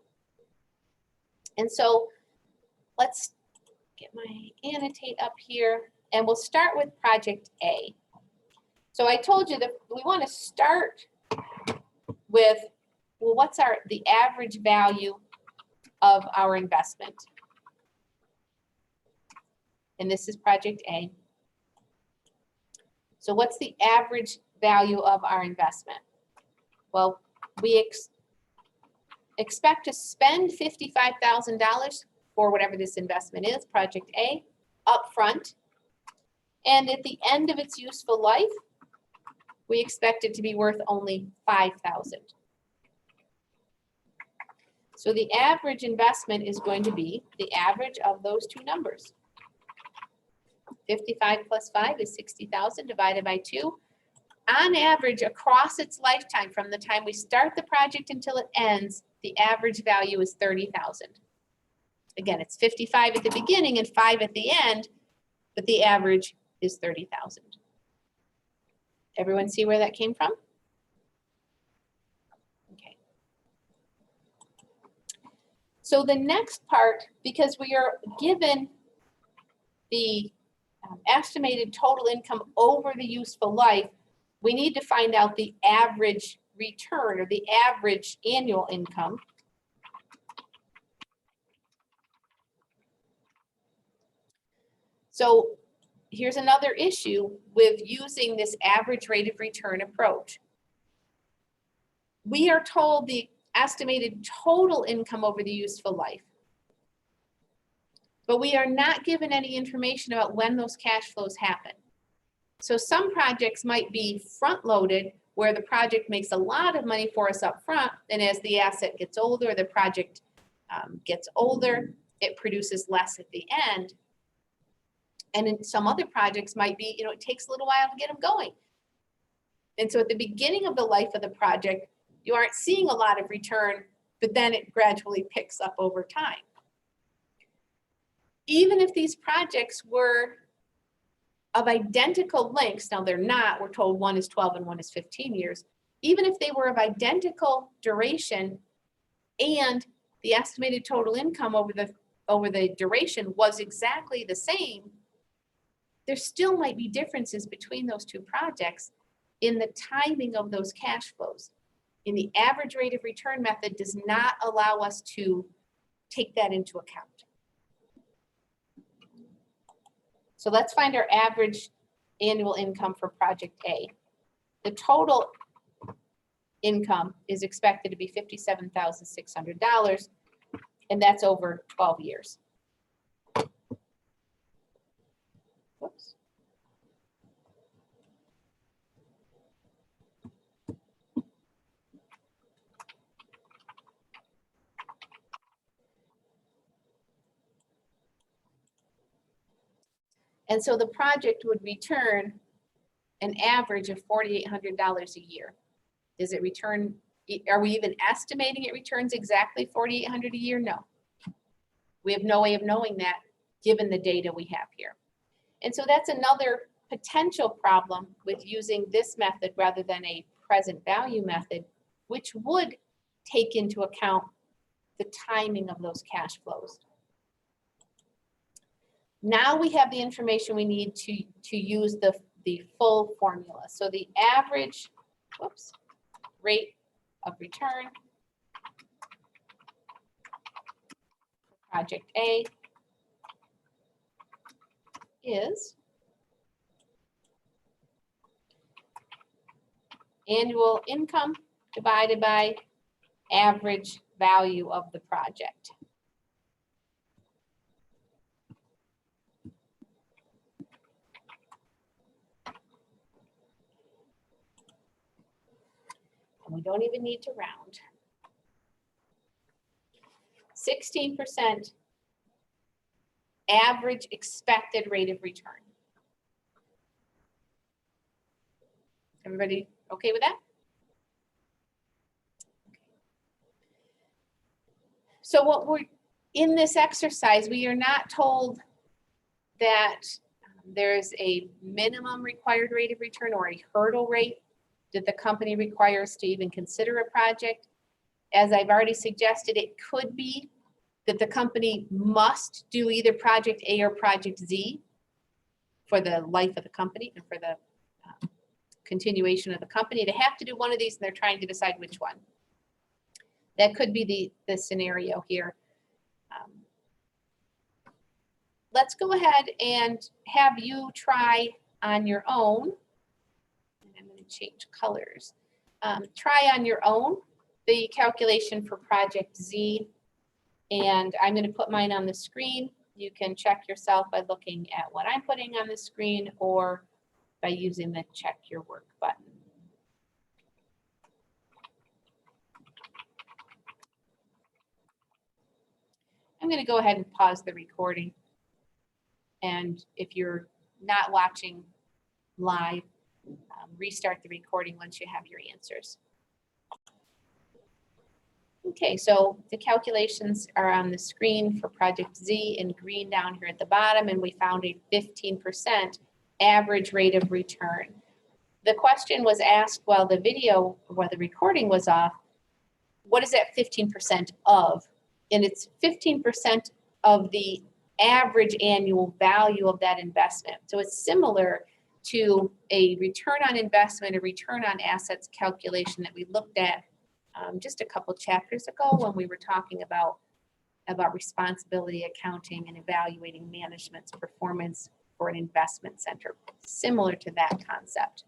And so let's get my annotate up here, and we'll start with project A. So I told you that we want to start with, well, what's the average value of our investment? And this is project A. So what's the average value of our investment? Well, we expect to spend $55,000 for whatever this investment is, project A, upfront. And at the end of its useful life, we expect it to be worth only $5,000. So the average investment is going to be the average of those two numbers. 55 plus 5 is 60,000 divided by 2. On average, across its lifetime, from the time we start the project until it ends, the average value is 30,000. Again, it's 55 at the beginning and 5 at the end, but the average is 30,000. Everyone see where that came from? Okay. So the next part, because we are given the estimated total income over the useful life, we need to find out the average return or the average annual income. So here's another issue with using this average rate of return approach. We are told the estimated total income over the useful life, but we are not given any information about when those cash flows happen. So some projects might be front-loaded, where the project makes a lot of money for us up front, and as the asset gets older, the project gets older, it produces less at the end. And in some other projects might be, it takes a little while to get them going. And so at the beginning of the life of the project, you aren't seeing a lot of return, but then it gradually picks up over time. Even if these projects were of identical lengths, now they're not, we're told one is 12 and one is 15 years, even if they were of identical duration and the estimated total income over the duration was exactly the same, there still might be differences between those two projects in the timing of those cash flows. And the average rate of return method does not allow us to take that into account. So let's find our average annual income for project A. The total income is expected to be $57,600, and that's over 12 years. Whoops. And so the project would return an average of $4,800 a year. Does it return, are we even estimating it returns exactly $4,800 a year? No. We have no way of knowing that given the data we have here. And so that's another potential problem with using this method rather than a present value method, which would take into account the timing of those cash flows. Now we have the information we need to use the full formula. So the average, rate of return for project A is annual income divided by average value of the project. And we don't even need to round. 16% average expected rate of return. Everybody okay with that? So what we're in this exercise, we are not told that there's a minimum required rate of return or a hurdle rate that the company requires to even consider a project. As I've already suggested, it could be that the company must do either project A or project Z for the life of the company and for the continuation of the company. They have to do one of these and they're trying to decide which one. That could be the scenario here. Let's go ahead and have you try on your own. I'm going to change colors. Try on your own the calculation for project Z. And I'm going to put mine on the screen. You can check yourself by looking at what I'm putting on the screen or by using the check your work button. I'm going to go ahead and pause the recording. And if you're not watching live, restart the recording once you have your answers. Okay, so the calculations are on the screen for project Z in green down here at the bottom, and we found a 15% average rate of return. The question was asked while the recording was off, what is that 15% of? And it's 15% of the average annual value of that investment. So it's similar to a return on investment, a return on assets calculation that we looked at just a couple chapters ago when we were talking about responsibility accounting and evaluating management's performance for an investment center, similar to that concept.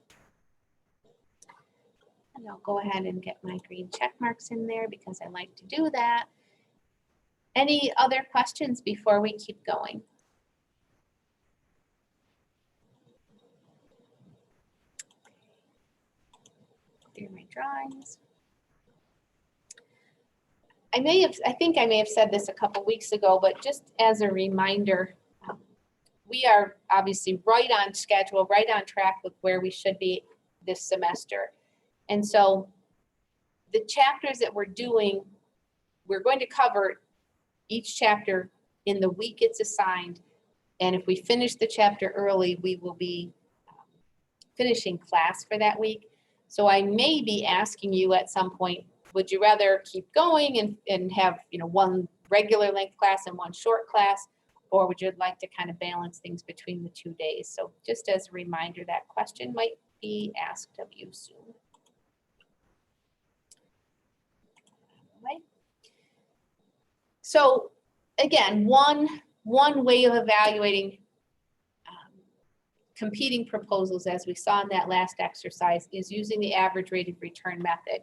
And I'll go ahead and get my green check marks in there because I like to do that. Any other questions before we keep going? Through my drawings. I think I may have said this a couple weeks ago, but just as a reminder, we are obviously right on schedule, right on track with where we should be this semester. And so the chapters that we're doing, we're going to cover each chapter in the week it's assigned. And if we finish the chapter early, we will be finishing class for that week. So I may be asking you at some point, would you rather keep going and have one regular length class and one short class, or would you like to kind of balance things between the 2 days? So just as a reminder, that question might be asked of you soon. Right. So again, one way of evaluating competing proposals, as we saw in that last exercise, is using the average rate of return method.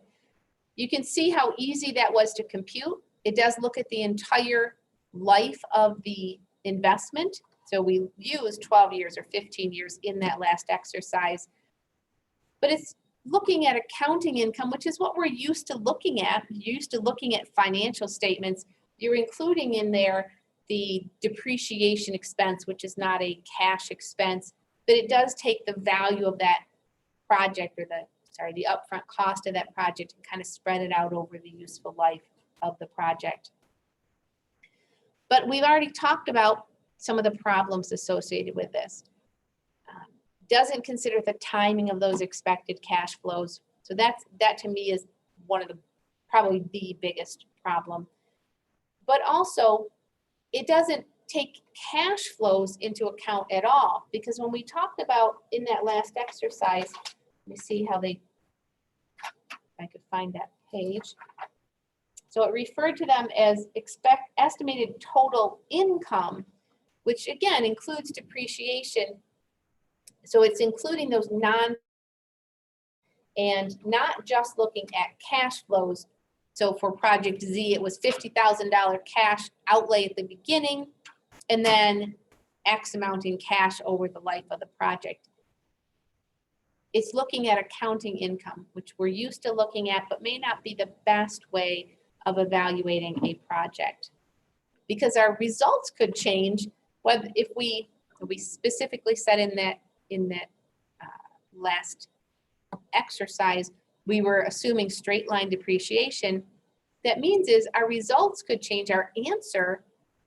You can see how easy that was to compute. It does look at the entire life of the investment. So we used 12 years or 15 years in that last exercise. But it's looking at accounting income, which is what we're used to looking at. You're used to looking at financial statements. You're including in there the depreciation expense, which is not a cash expense, but it does take the value of that project or the upfront cost of that project and kind of spread it out over the useful life of the project. But we've already talked about some of the problems associated with this. Doesn't consider the timing of those expected cash flows. So that to me is one of probably the biggest problem. But also, it doesn't take cash flows into account at all, because when we talked about in that last exercise, let me see how if I could find that page. So it referred to them as estimated total income, which again includes depreciation. So it's including those and not just looking at cash flows. So for Project Z, it was $50,000 cash outlay at the beginning, and then X amount in cash over the life of the project. It's looking at accounting income, which we're used to looking at, but may not be the best way of evaluating a project. because our results could change. Whether if we specifically said in that last exercise, we were assuming straight line depreciation. That means is our results could change, our answer,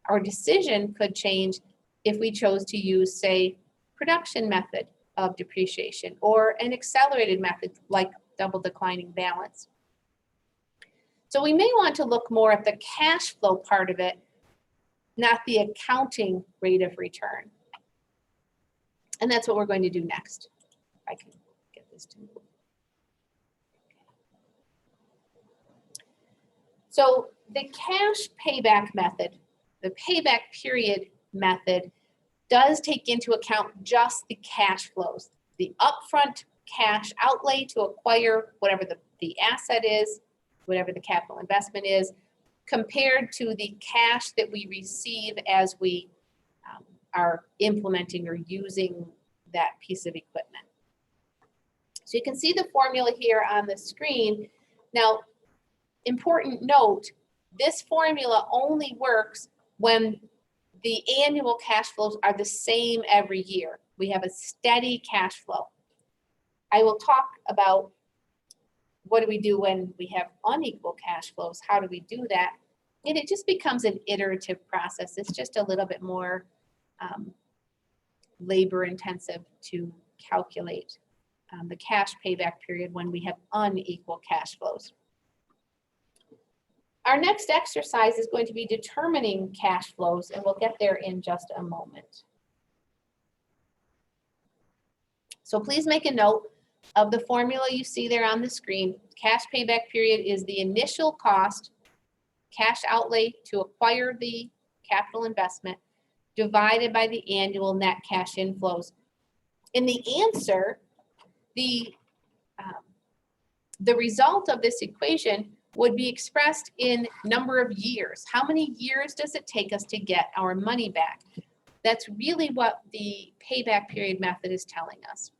our decision could change if we chose to use, say, production method of depreciation or an accelerated method like double declining balance. So we may want to look more at the cash flow part of it, not the accounting rate of return. And that's what we're going to do next. If I can get this to move. So the cash payback method, the payback period method, does take into account just the cash flows, the upfront cash outlay to acquire whatever the asset is, whatever the capital investment is, compared to the cash that we receive as we are implementing or using that piece of equipment. So you can see the formula here on the screen. Now, important note, this formula only works when the annual cash flows are the same every year. We have a steady cash flow. I will talk about what do we do when we have unequal cash flows? How do we do that? And it just becomes an iterative process. It's just a little bit more labor intensive to calculate the cash payback period when we have unequal cash flows. Our next exercise is going to be determining cash flows, and we'll get there in just a moment. So please make a note of the formula you see there on the screen. Cash payback period is the initial cost, cash outlay to acquire the capital investment, divided by the annual net cash inflows. In the answer, the result of this equation would be expressed in number of years. How many years does it take us to get our money back? That's really what the payback period method is telling us.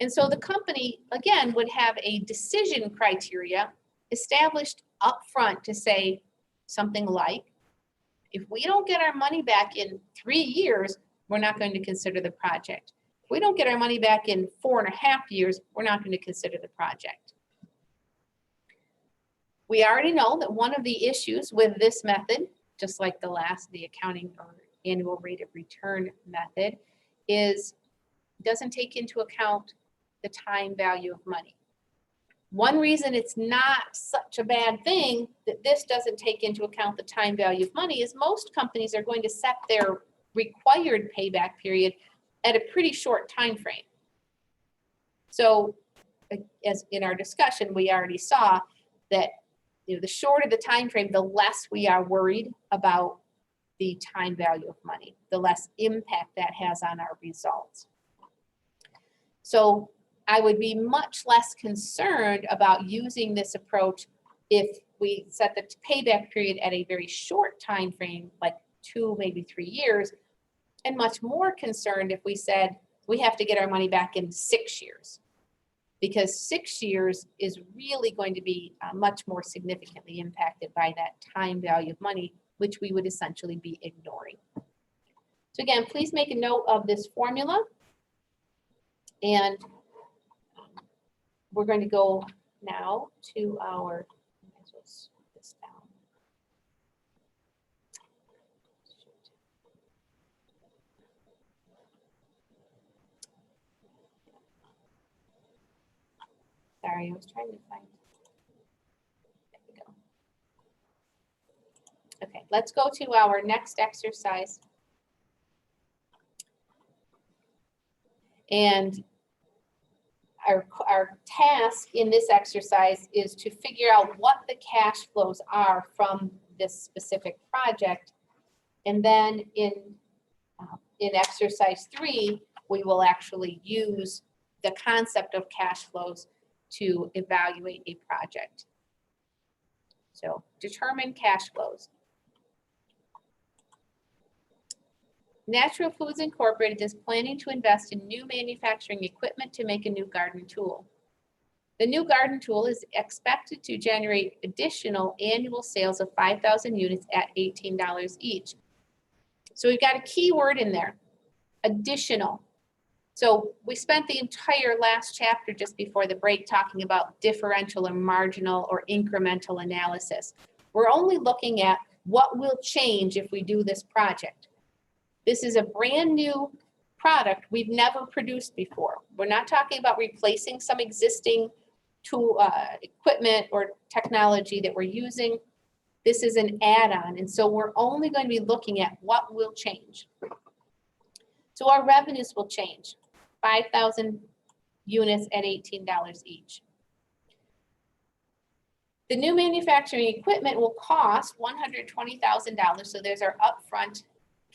And so the company, again, would have a decision criteria established up front to say something like, if we don't get our money back in 3 years, we're not going to consider the project. If we don't get our money back in 4.5 years, we're not going to consider the project. We already know that one of the issues with this method, just like the accounting or annual rate of return method, is doesn't take into account the time value of money. One reason it's not such a bad thing that this doesn't take into account the time value of money is most companies are going to set their required payback period at a pretty short time frame. So as in our discussion, we already saw that the shorter the time frame, the less we are worried about the time value of money, the less impact that has on our results. So I would be much less concerned about using this approach if we set the payback period at a very short time frame, like 2, maybe 3 years, and much more concerned if we said we have to get our money back in 6 years, because 6 years is really going to be much more significantly impacted by that time value of money, which we would essentially be ignoring. So again, please make a note of this formula, and we're going to go now to our, let's put this down. Sorry, I was trying to find, there we go. Okay, let's go to our next exercise. And our task in this exercise is to figure out what the cash flows are from this specific project. And then in exercise 3, we will actually use the concept of cash flows to evaluate a project. So determine cash flows. Natural Foods Incorporated is planning to invest in new manufacturing equipment to make a new garden tool. The new garden tool is expected to generate additional annual sales of 5,000 units at $18 each. So we've got a key word in there, additional. So we spent the entire last chapter just before the break talking about differential or marginal or incremental analysis. We're only looking at what will change if we do this project. This is a brand new product we've never produced before. We're not talking about replacing some existing tool, equipment or technology that we're using. This is an add-on, and so we're only going to be looking at what will change. So our revenues will change, 5,000 units at $18 each. The new manufacturing equipment will cost $120,000, so there's our upfront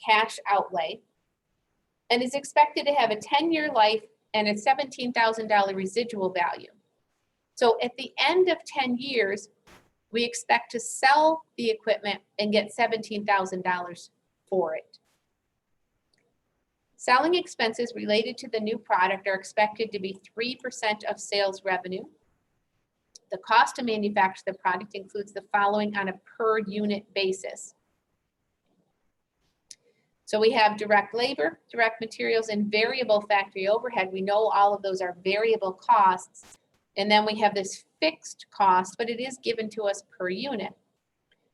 cash outlay, and is expected to have a 10-year life and a $17,000 residual value. So at the end of 10 years, we expect to sell the equipment and get $17,000 for it. Selling expenses related to the new product are expected to be 3% of sales revenue. The cost to manufacture the product includes the following on a per unit basis. So we have direct labor, direct materials, and variable factory overhead. We know all of those are variable costs. And then we have this fixed cost, but it is given to us per unit.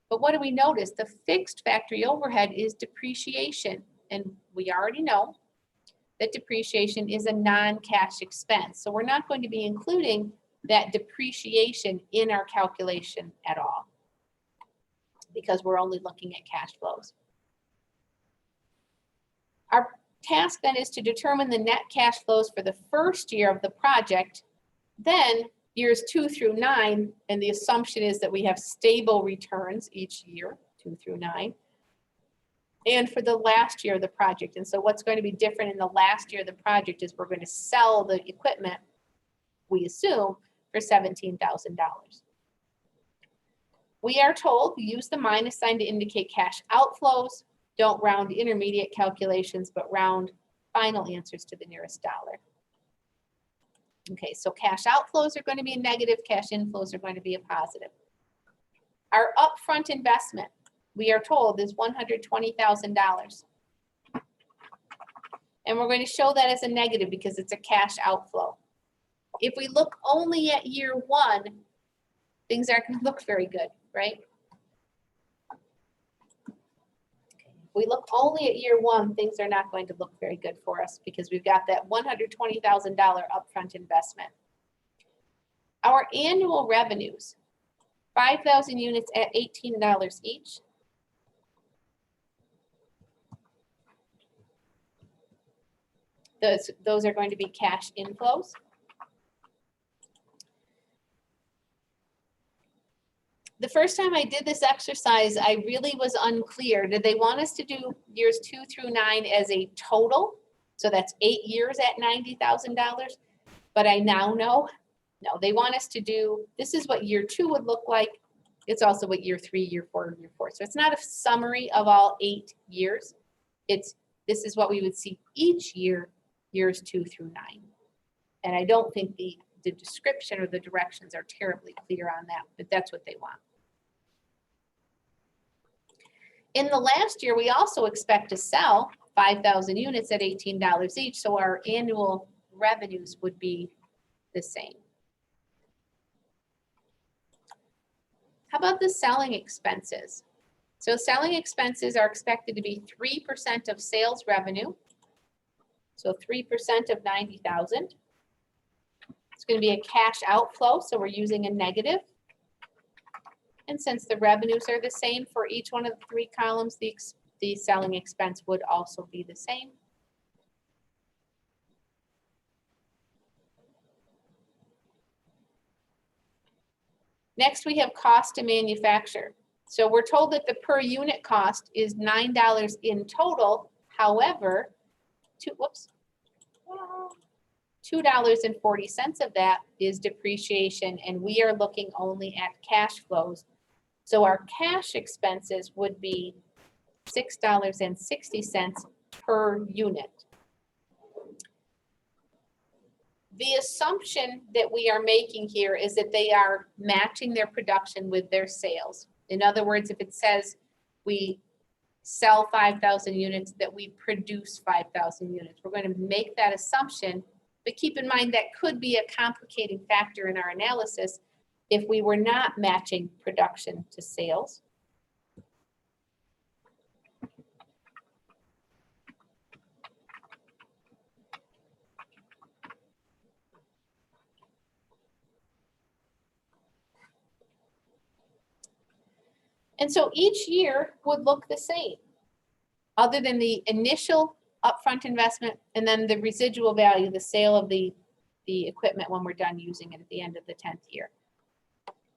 But what do we notice? The fixed factory overhead is depreciation. And we already know that depreciation is a non-cash expense. So we're not going to be including that depreciation in our calculation at all, because we're only looking at cash flows. Our task then is to determine the net cash flows for the first year of the project, then years 2 through 9, and the assumption is that we have stable returns each year, 2 through 9, and for the last year of the project. And so what's going to be different in the last year of the project is we're going to sell the equipment, we assume, for $17,000. We are told to use the minus sign to indicate cash outflows. Don't round intermediate calculations, but round final answers to the nearest dollar. Okay, so cash outflows are going to be a negative, cash inflows are going to be a positive. Our upfront investment, we are told, is $120,000. And we're going to show that as a negative because it's a cash outflow. If we look only at year 1, things aren't going to look very good, right? If we look only at year 1, things are not going to look very good for us because we've got that $120,000 upfront investment. Our annual revenues, 5,000 units at $18 each. Those are going to be cash inflows. The first time I did this exercise, I really was unclear. Did they want us to do years 2 through 9 as a total? So that's 8 years at $90,000. But I now know, no, they want us to do, this is what year 2 would look like. It's also what year 3, year 4, year 4. So it's not a summary of all 8 years. This is what we would see each year, years 2 through 9. And I don't think the description or the directions are terribly clear on that, but that's what they want. In the last year, we also expect to sell 5,000 units at $18 each, so our annual revenues would be the same. How about the selling expenses? So selling expenses are expected to be 3% of sales revenue. So 3% of 90,000. It's going to be a cash outflow, so we're using a negative. And since the revenues are the same for each one of the 3 columns, the selling expense would also be the same. Next, we have cost to manufacture. So we're told that the per unit cost is $9 in total. However, $2.40 of that is depreciation, and we are looking only at cash flows. So our cash expenses would be $6.60 per unit. The assumption that we are making here is that they are matching their production with their sales. In other words, if it says we sell 5,000 units, that we produce 5,000 units. We're going to make that assumption, but keep in mind that could be a complicating factor in our analysis if we were not matching production to sales. And so each year would look the same, other than the initial upfront investment and then the residual value, the sale of the equipment when we're done using it at the end of the 10th year.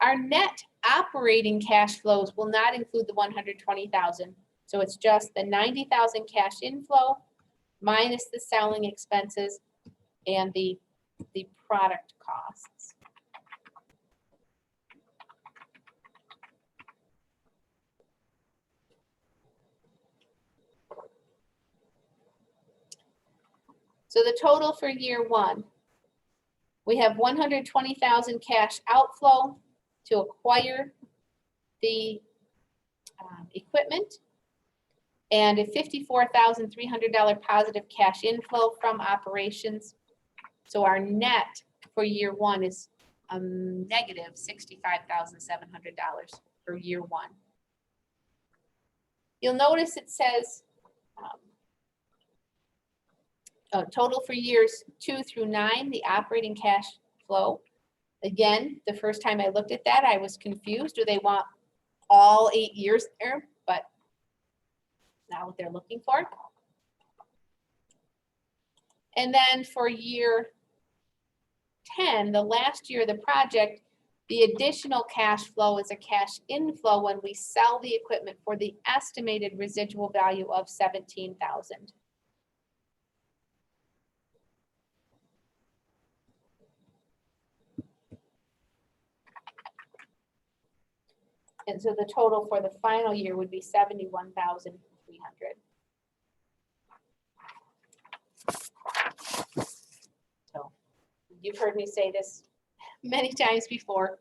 Our net operating cash flows will not include the 120,000. So it's just the 90,000 cash inflow minus the selling expenses and the product costs. So the total for year one, we have 120,000 cash outflow to acquire the equipment and a $54,300 positive cash inflow from operations. So our net for year one is negative $65,700 for year one. You'll notice it says total for years 2 through 9, the operating cash flow. Again, the first time I looked at that, I was confused. Do they want all 8 years there? But not what they're looking for. And then for year 10, the last year of the project, the additional cash flow is a cash inflow when we sell the equipment for the estimated residual value of $17,000. And so the total for the final year would be $71,300. So you've heard me say this many times before.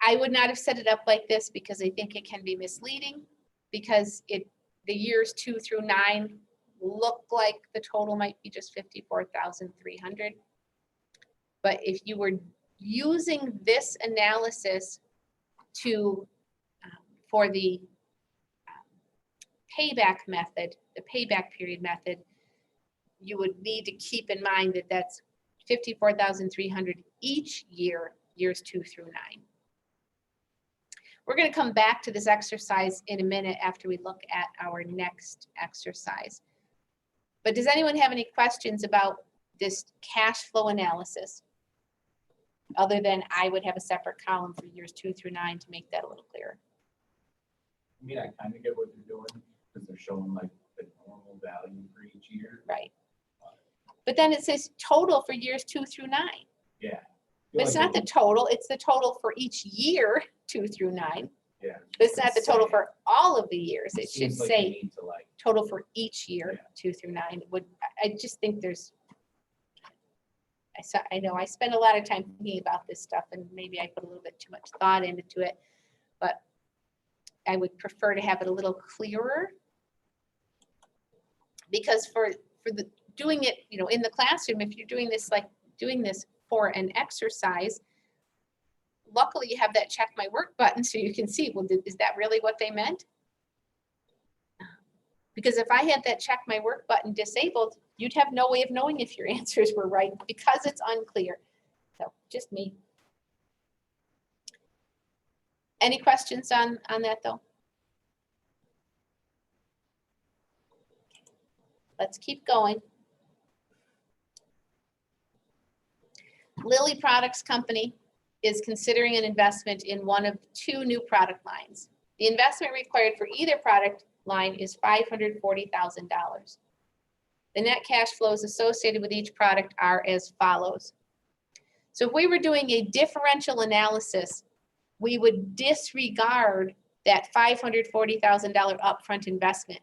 I would not have set it up like this because I think it can be misleading, because the years 2 through 9 look like the total might be just $54,300. But if you were using this analysis for the payback method, the payback period method, you would need to keep in mind that that's $54,300 each year, years 2 through 9. We're going to come back to this exercise in a minute after we look at our next exercise. But does anyone have any questions about this cash flow analysis? Other than I would have a separate column for years 2 through 9 to make that a little clearer. I mean, I kind of get what they're doing because they're showing like the normal value for each year. Right. But then it says total for years 2 through 9. Yeah. But it's not the total, it's the total for each year 2 through 9. Yeah. But it's not the total for all of the years. It should seems like say you need to, like, total for each year, Yeah. 2 through 9. I just think I know I spend a lot of time thinking about this stuff, and maybe I put a little bit too much thought into it, but I would prefer to have it a little clearer. Because for doing it, in the classroom, if you're doing this for an exercise, luckily you have that check my work button so you can see, well, is that really what they meant? Because if I had that check my work button disabled, you'd have no way of knowing if your answers were right because it's unclear. So just me. Any questions on that though? Let's keep going. Lilly Products Company is considering an investment in one of 2 new product lines. The investment required for either product line is $540,000. The net cash flows associated with each product are as follows. So if we were doing a differential analysis, we would disregard that $540,000 upfront investment.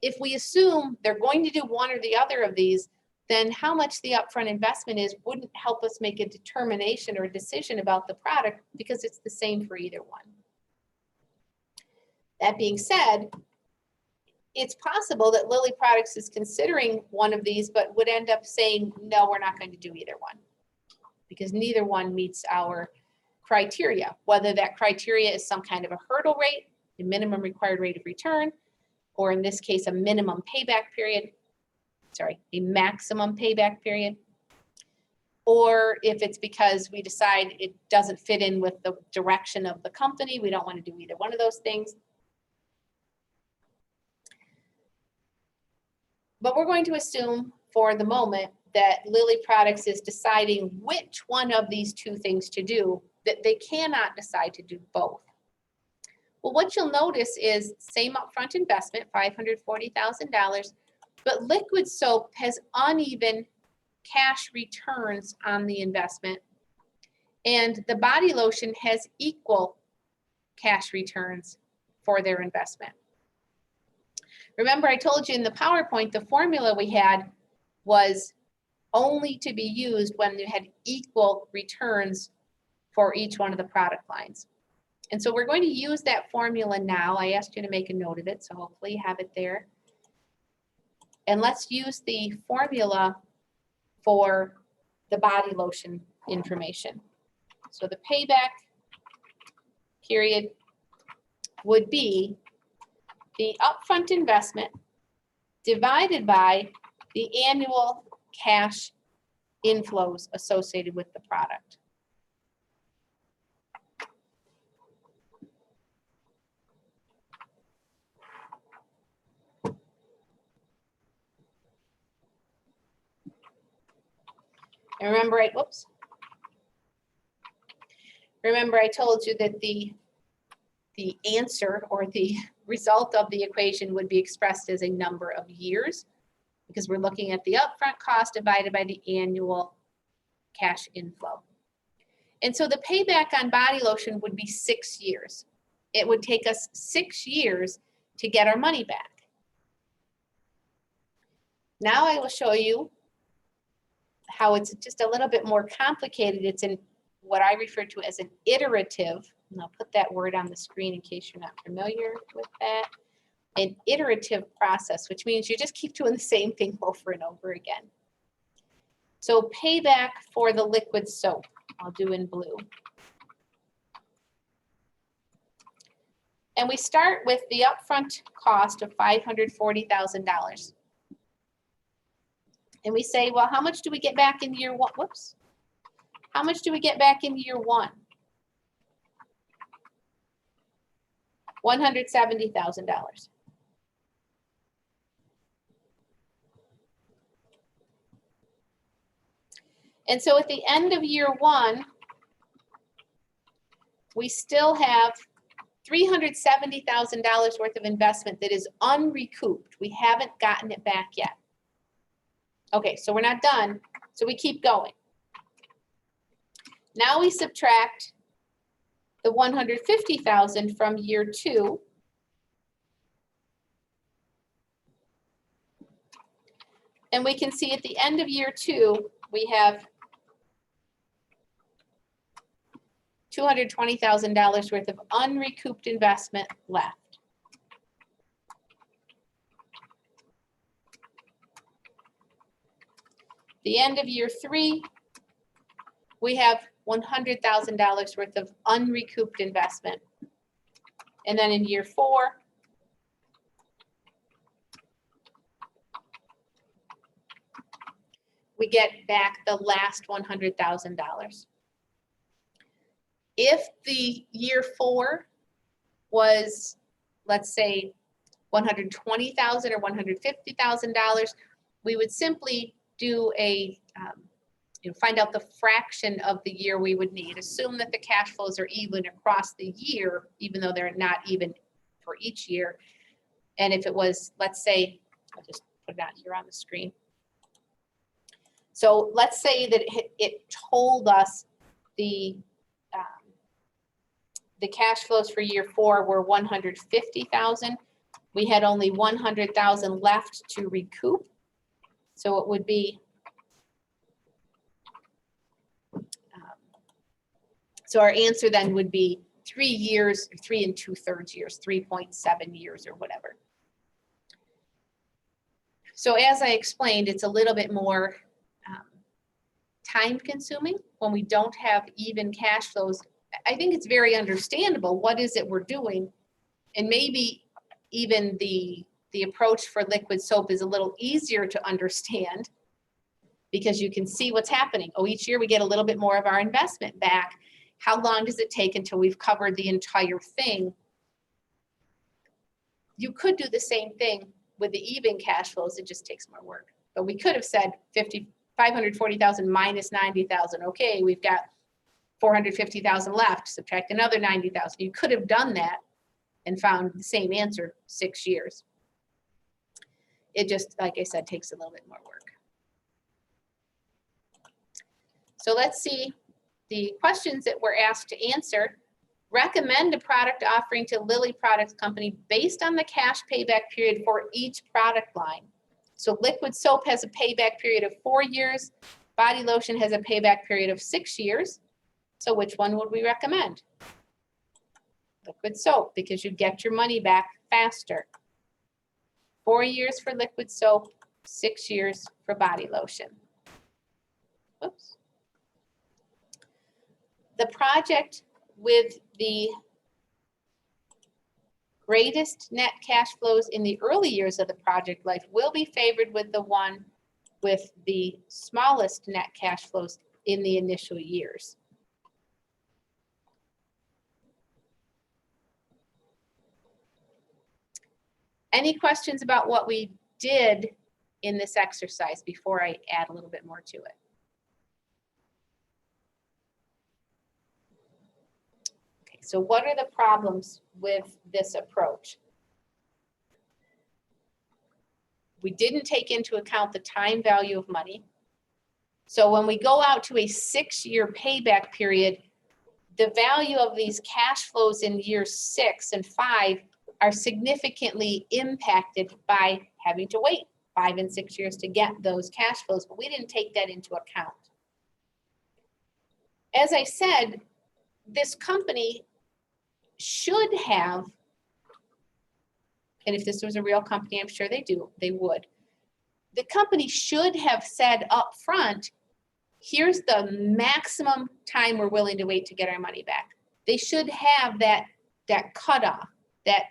If we assume they're going to do one or the other of these, then how much the upfront investment is wouldn't help us make a determination or a decision about the product because it's the same for either one. That being said, it's possible that Lilly Products is considering one of these, but would end up saying, no, we're not going to do either one because neither one meets our criteria, whether that criteria is some kind of a hurdle rate, a minimum required rate of return, or in this case, a minimum payback period, a maximum payback period, or if it's because we decide it doesn't fit in with the direction of the company, we don't want to do either one of those things. But we're going to assume for the moment that Lilly Products is deciding which one of these two things to do, that they cannot decide to do both. Well, what you'll notice is same upfront investment, $540,000, but liquid soap has uneven cash returns on the investment, and the body lotion has equal cash returns for their investment. Remember, I told you in the PowerPoint, the formula we had was only to be used when you had equal returns for each one of the product lines. And so we're going to use that formula now. I asked you to make a note of it, so hopefully you have it there. And let's use the formula for the body lotion information. So the payback period would be the upfront investment divided by the annual cash inflows associated with the product. And remember, remember I told you that the answer or the result of the equation would be expressed as a number of years because we're looking at the upfront cost divided by the annual cash inflow. And so the payback on body lotion would be 6 years. It would take us 6 years to get our money back. Now I will show you how it's just a little bit more complicated. It's in what I refer to as an iterative, and I'll put that word on the screen in case you're not familiar with that, an iterative process, which means you just keep doing the same thing over and over again. So payback for the liquid soap, I'll do in blue. And we start with the upfront cost of $540,000. And we say, well, how much do we get back in year one? Whoops. How much do we get back in year one? $170,000. And so at the end of year one, we still have $370,000 worth of investment that is unrecouped. We haven't gotten it back yet. Okay, so we're not done, so we keep going. Now we subtract the $150,000 from year two. And we can see at the end of year two, we have $220,000 worth of unrecouped investment left. The end of year three, we have $100,000 worth of unrecouped investment. And then in year four, we get back the last $100,000. If the year four was, let's say, $120,000 or $150,000, we would simply do a, find out the fraction of the year we would need. Assume that the cash flows are even across the year, even though they're not even for each year. And if it was, let's say, I'll just put it out here on the screen. So let's say that it told us the cash flows for year four were $150,000. We had only $100,000 left to recoup. So it would be So our answer then would be 3 years, 3 2/3 years, 3.7 years or whatever. So as I explained, it's a little bit more time consuming when we don't have even cash flows. I think it's very understandable. What is it we're doing? And maybe even the approach for liquid soap is a little easier to understand because you can see what's happening. Oh, each year we get a little bit more of our investment back. How long does it take until we've covered the entire thing? You could do the same thing with the even cash flows. It just takes more work. But we could have said 540,000 minus 90,000. Okay, we've got 450,000 left. Subtract another 90,000. You could have done that and found the same answer 6 years. It just, like I said, takes a little bit more work. So let's see the questions that we're asked to answer. Recommend a product offering to Lilly Products Company based on the cash payback period for each product line. So liquid soap has a payback period of 4 years. Body lotion has a payback period of 6 years. So which one would we recommend? Liquid soap, because you get your money back faster. 4 years for liquid soap, 6 years for body lotion. Oops. The project with the greatest net cash flows in the early years of the project life will be favored with the one with the smallest net cash flows in the initial years. Any questions about what we did in this exercise before I add a little bit more to it? Okay, so what are the problems with this approach? We didn't take into account the time value of money. So when we go out to a 6-year payback period, the value of these cash flows in years 6 and 5 are significantly impacted by having to wait 5 and 6 years to get those cash flows, but we didn't take that into account. As I said, this company should have, and if this was a real company, I'm sure they would. The company should have said up front, here's the maximum time we're willing to wait to get our money back. They should have that cutoff, that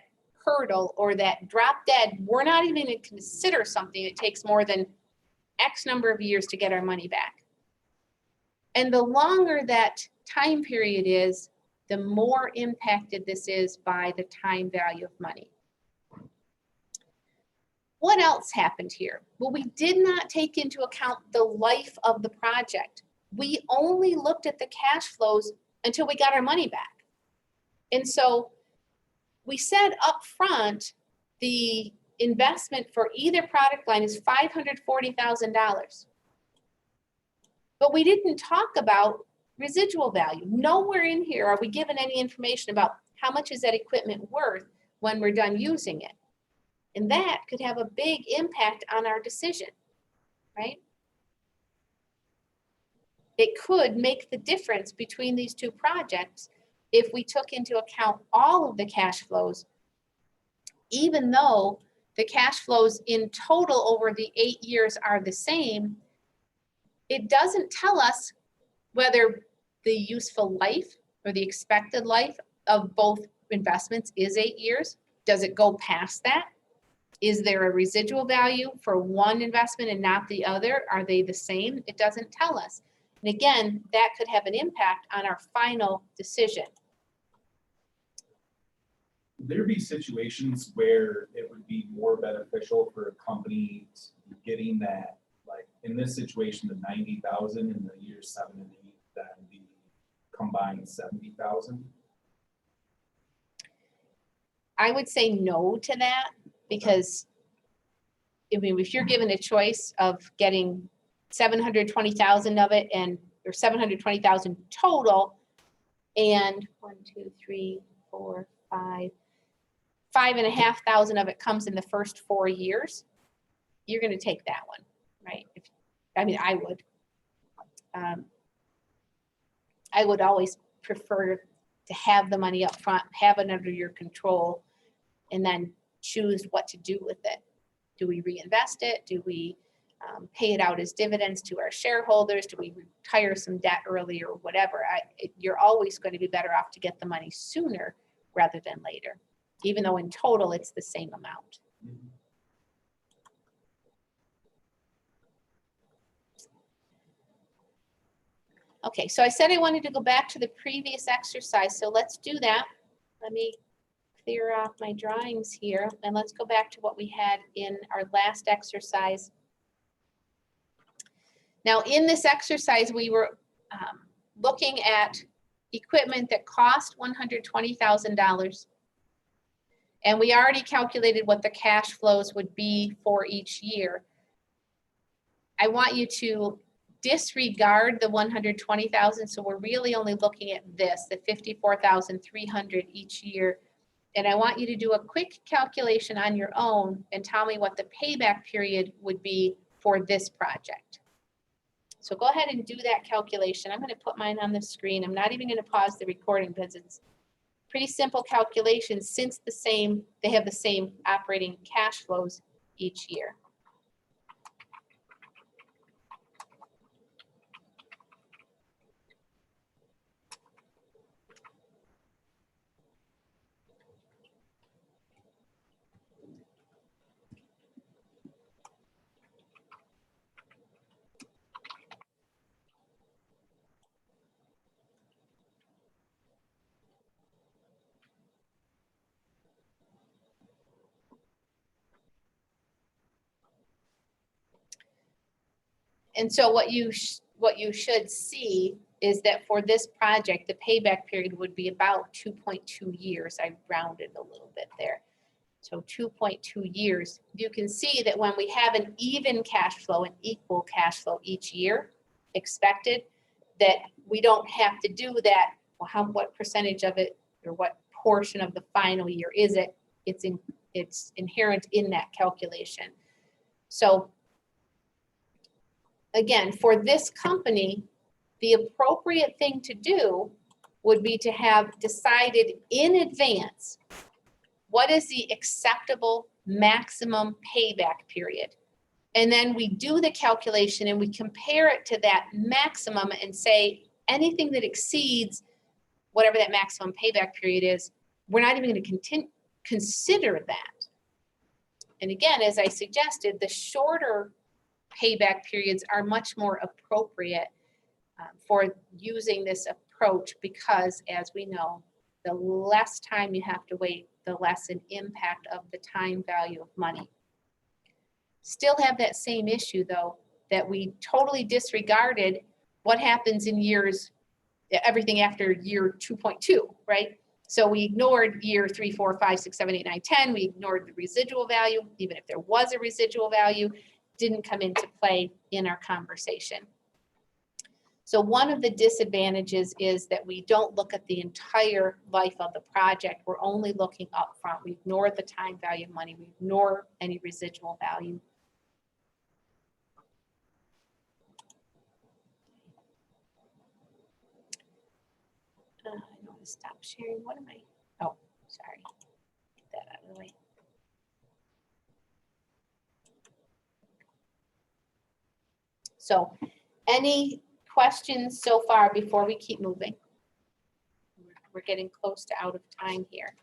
hurdle, or that drop dead. We're not even going to consider something that takes more than X number of years to get our money back. And the longer that time period is, the more impacted this is by the time value of money. What else happened here? Well, we did not take into account the life of the project. We only looked at the cash flows until we got our money back. And so we said up front, the investment for either product line is $540,000. But we didn't talk about residual value. Nowhere in here are we given any information about how much is that equipment worth when we're done using it. And that could have a big impact on our decision, right? It could make the difference between these two projects if we took into account all of the cash flows, even though the cash flows in total over the 8 years are the same. It doesn't tell us whether the useful life or the expected life of both investments is 8 years. Does it go past that? Is there a residual value for one investment and not the other? Are they the same? It doesn't tell us. And again, that could have an impact on our final decision. Would there be situations where it would be more beneficial for a company to be getting that, like in this situation, the 90,000 in the years 7 and 8, than the combined 70,000? I would say no to that, because I mean, if you're given a choice of getting 720,000 of it or 720,000 total, and 5,500 of it comes in the first 4 years, you're going to take that one, right? I would. I would always prefer to have the money up front, have it under your control, and then choose what to do with it. Do we reinvest it? Do we pay it out as dividends to our shareholders? Do we retire some debt early or whatever? You're always going to be better off to get the money sooner rather than later, even though in total it's the same amount. Okay, so I said I wanted to go back to the previous exercise, so let's do that. Let me clear off my drawings here, and let's go back to what we had in our last exercise. Now, in this exercise, we were looking at equipment that cost $120,000. And we already calculated what the cash flows would be for each year. I want you to disregard the 120,000. So we're really only looking at this, the 54,300 each year. And I want you to do a quick calculation on your own and tell me what the payback period would be for this project. So go ahead and do that calculation. I'm going to put mine on the screen. I'm not even going to pause the recording because it's pretty simple calculations since they have the same operating cash flows each year. And so what you should see is that for this project, the payback period would be about 2.2 years. I rounded a little bit there. So 2.2 years. You can see that when we have an even cash flow, an equal cash flow each year expected, that we don't have to do that. Well, what percentage of it or what portion of the final year is it? It's inherent in that calculation. So again, for this company, the appropriate thing to do would be to have decided in advance what is the acceptable maximum payback period. And then we do the calculation and we compare it to that maximum and say anything that exceeds whatever that maximum payback period is, we're not even going to consider that. And again, as I suggested, the shorter payback periods are much more appropriate for using this approach because, as we know, the less time you have to wait, the less an impact of the time value of money. Still have that same issue, though, that we totally disregarded what happens in everything after year 2.2, right? So we ignored year 3, 4, 5, 6, 7, 8, 9, 10. We ignored the residual value, even if there was a residual value, didn't come into play in our conversation. So one of the disadvantages is that we don't look at the entire life of the project. We're only looking up front. We ignore the time value of money. We ignore any residual value. I want to stop sharing. What am I? Oh, sorry. Get that out of the way. So any questions so far before we keep moving? We're getting close to out of time here.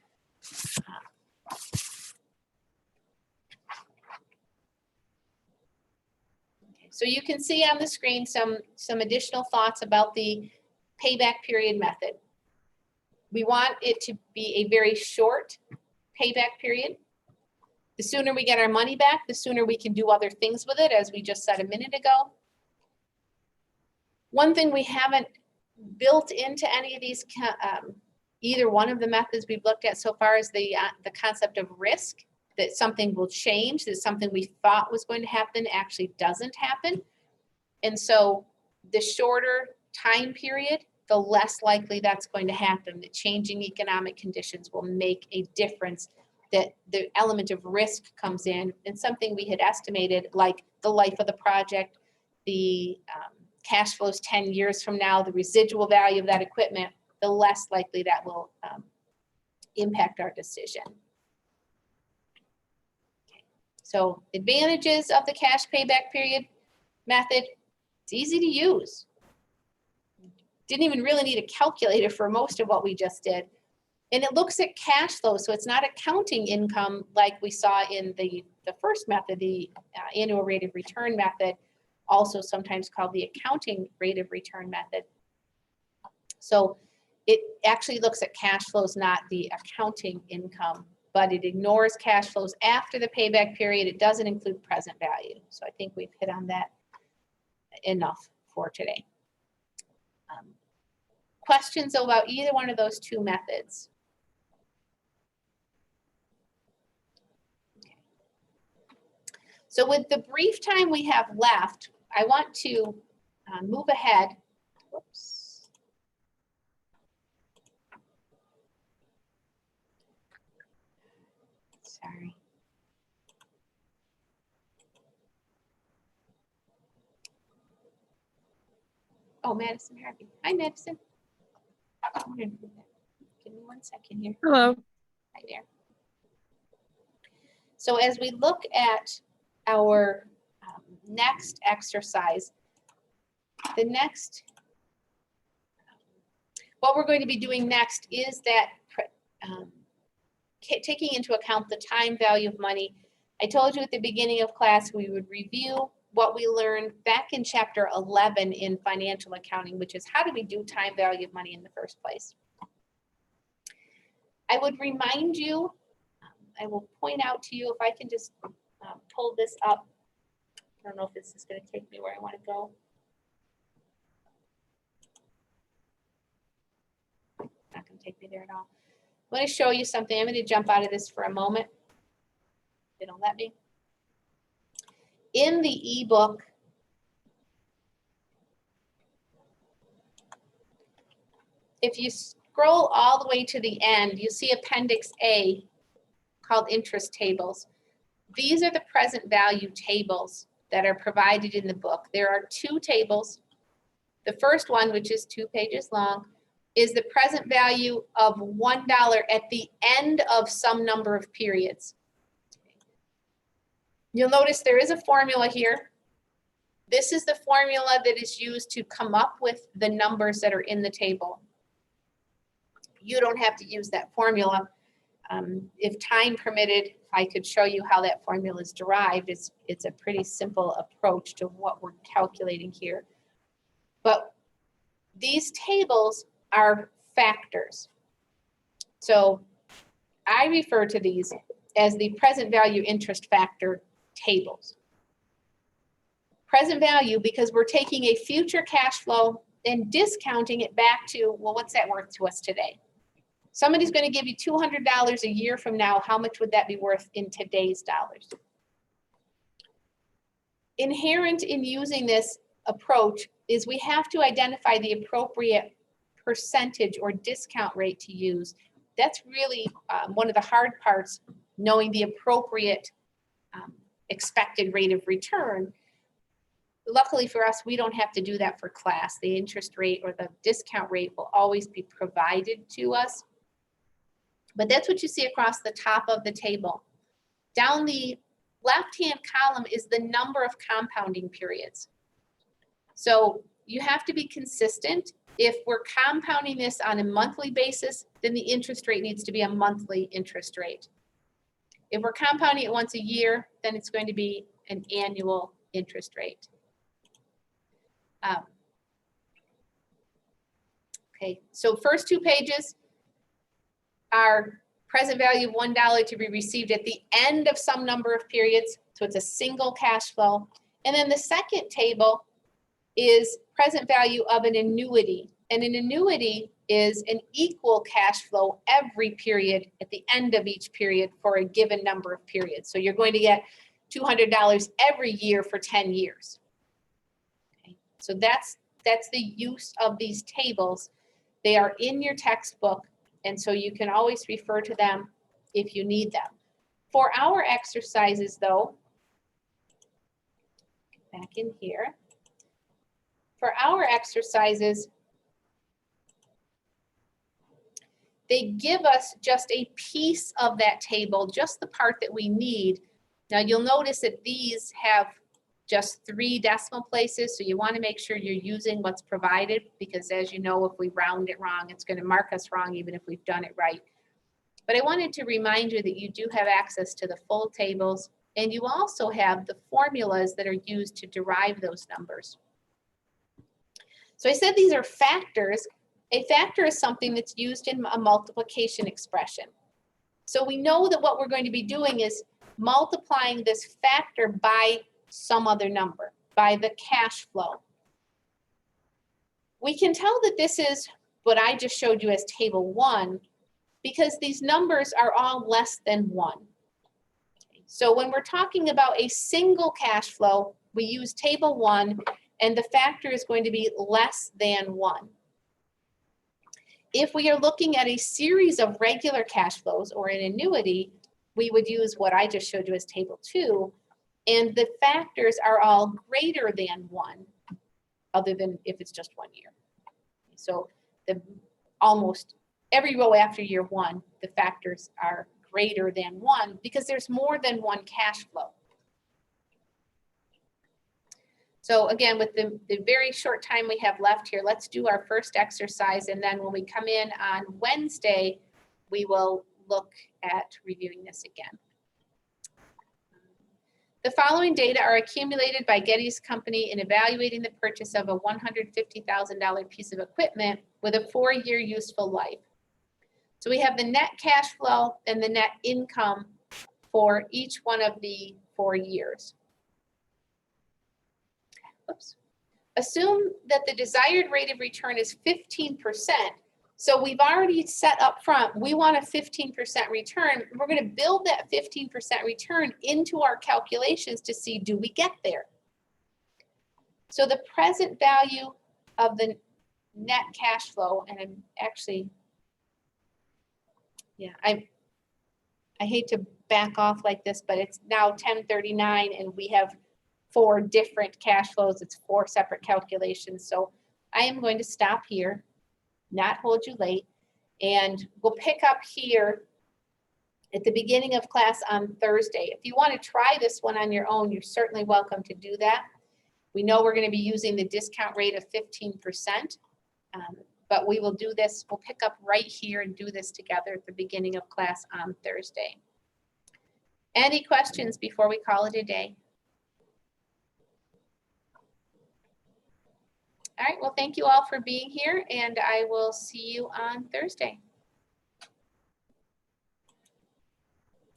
Okay, so you can see on the screen some additional thoughts about the payback period method. We want it to be a very short payback period. The sooner we get our money back, the sooner we can do other things with it, as we just said a minute ago. One thing we haven't built into any of these, either one of the methods we've looked at so far is the concept of risk, that something will change, that something we thought was going to happen actually doesn't happen. And so the shorter time period, the less likely that's going to happen, that changing economic conditions will make a difference, that the element of risk comes in, and something we had estimated, like the life of the project, the cash flows 10 years from now, the residual value of that equipment, the less likely that will impact our decision. So advantages of the cash payback period method, it's easy to use. Didn't even really need a calculator for most of what we just did. And it looks at cash flow, so it's not accounting income like we saw in the first method, the annual rate of return method, also sometimes called the accounting rate of return method. So it actually looks at cash flows, not the accounting income, but it ignores cash flows after the payback period. It doesn't include present value. So I think we've hit on that enough for today. Questions about either one of those two methods? Okay. So with the brief time we have left, I want to move ahead. Whoops. Sorry. Oh, Madison Harvey. Hi, Madison. Give me 1 second here. Hello. Hi there. So as we look at our next exercise, what we're going to be doing next is that taking into account the time value of money. I told you at the beginning of class we would review what we learned back in chapter 11 in financial accounting, which is how do we do time value of money in the first place. I would remind you, I will point out to you, if I can just pull this up. I don't know if this is going to take me where I want to go. Not going to take me there at all. I'm going to show you something. I'm going to jump out of this for a moment. It'll let me. In the ebook, if you scroll all the way to the end, you see Appendix A called Interest Tables. These are the present value tables that are provided in the book. There are two tables. The first one, which is 2 pages long, is the present value of $1 at the end of some number of periods. You'll notice there is a formula here. This is the formula that is used to come up with the numbers that are in the table. You don't have to use that formula. If time permitted, I could show you how that formula is derived. It's a pretty simple approach to what we're calculating here. But these tables are factors. So I refer to these as the present value interest factor tables. Present value because we're taking a future cash flow and discounting it back to, well, what's that worth to us today? Somebody's going to give you $200 a year from now. How much would that be worth in today's dollars? Inherent in using this approach is we have to identify the appropriate percentage or discount rate to use. That's really one of the hard parts, knowing the appropriate expected rate of return. Luckily for us, we don't have to do that for class. The interest rate or the discount rate will always be provided to us. But that's what you see across the top of the table. Down the left-hand column is the number of compounding periods. So you have to be consistent. If we're compounding this on a monthly basis, then the interest rate needs to be a monthly interest rate. If we're compounding it once a year, then it's going to be an annual interest rate. Okay, so first 2 pages are present value of $1 to be received at the end of some number of periods. So it's a single cash flow. And then the second table is present value of an annuity. And an annuity is an equal cash flow every period at the end of each period for a given number of periods. So you're going to get $200 every year for 10 years. Okay. So that's the use of these tables. They are in your textbook, and so you can always refer to them if you need them. For our exercises, though, back in here, for our exercises, they give us just a piece of that table, just the part that we need. Now you'll notice that these have just 3 decimal places, so you want to make sure you're using what's provided, because as you know, if we round it wrong, it's going to mark us wrong even if we've done it right. But I wanted to remind you that you do have access to the full tables, and you also have the formulas that are used to derive those numbers. So I said these are factors. A factor is something that's used in a multiplication expression. So we know that what we're going to be doing is multiplying this factor by some other number, by the cash flow. We can tell that this is what I just showed you as table 1 because these numbers are all less than 1. So when we're talking about a single cash flow, we use table 1 and the factor is going to be less than 1. If we are looking at a series of regular cash flows or an annuity, we would use what I just showed you as table 2, and the factors are all greater than 1, other than if it's just 1 year. So almost every row after year 1, the factors are greater than 1 because there's more than one cash flow. So again, with the very short time we have left here, let's do our first exercise, and then when we come in on Wednesday, we will look at reviewing this again. The following data are accumulated by Getty's company in evaluating the purchase of a $150,000 piece of equipment with a 4-year useful life. So we have the net cash flow and the net income for each one of the 4 years. Oops. Assume that the desired rate of return is 15%. So we've already set up front, we want a 15% return. We're going to build that 15% return into our calculations to see, do we get there? So the present value of the net cash flow, and I'm actually, yeah, I hate to back off like this, but it's now 10:39 and we have 4 different cash flows. It's 4 separate calculations. So I am going to stop here, not hold you late, and we'll pick up here at the beginning of class on Thursday. If you want to try this one on your own, you're certainly welcome to do that. We know we're going to be using the discount rate of 15%, but we will do this. We'll pick up right here and do this together at the beginning of class on Thursday. Any questions before we call it a day? All right, well, thank you all for being here, and I will see you on Thursday.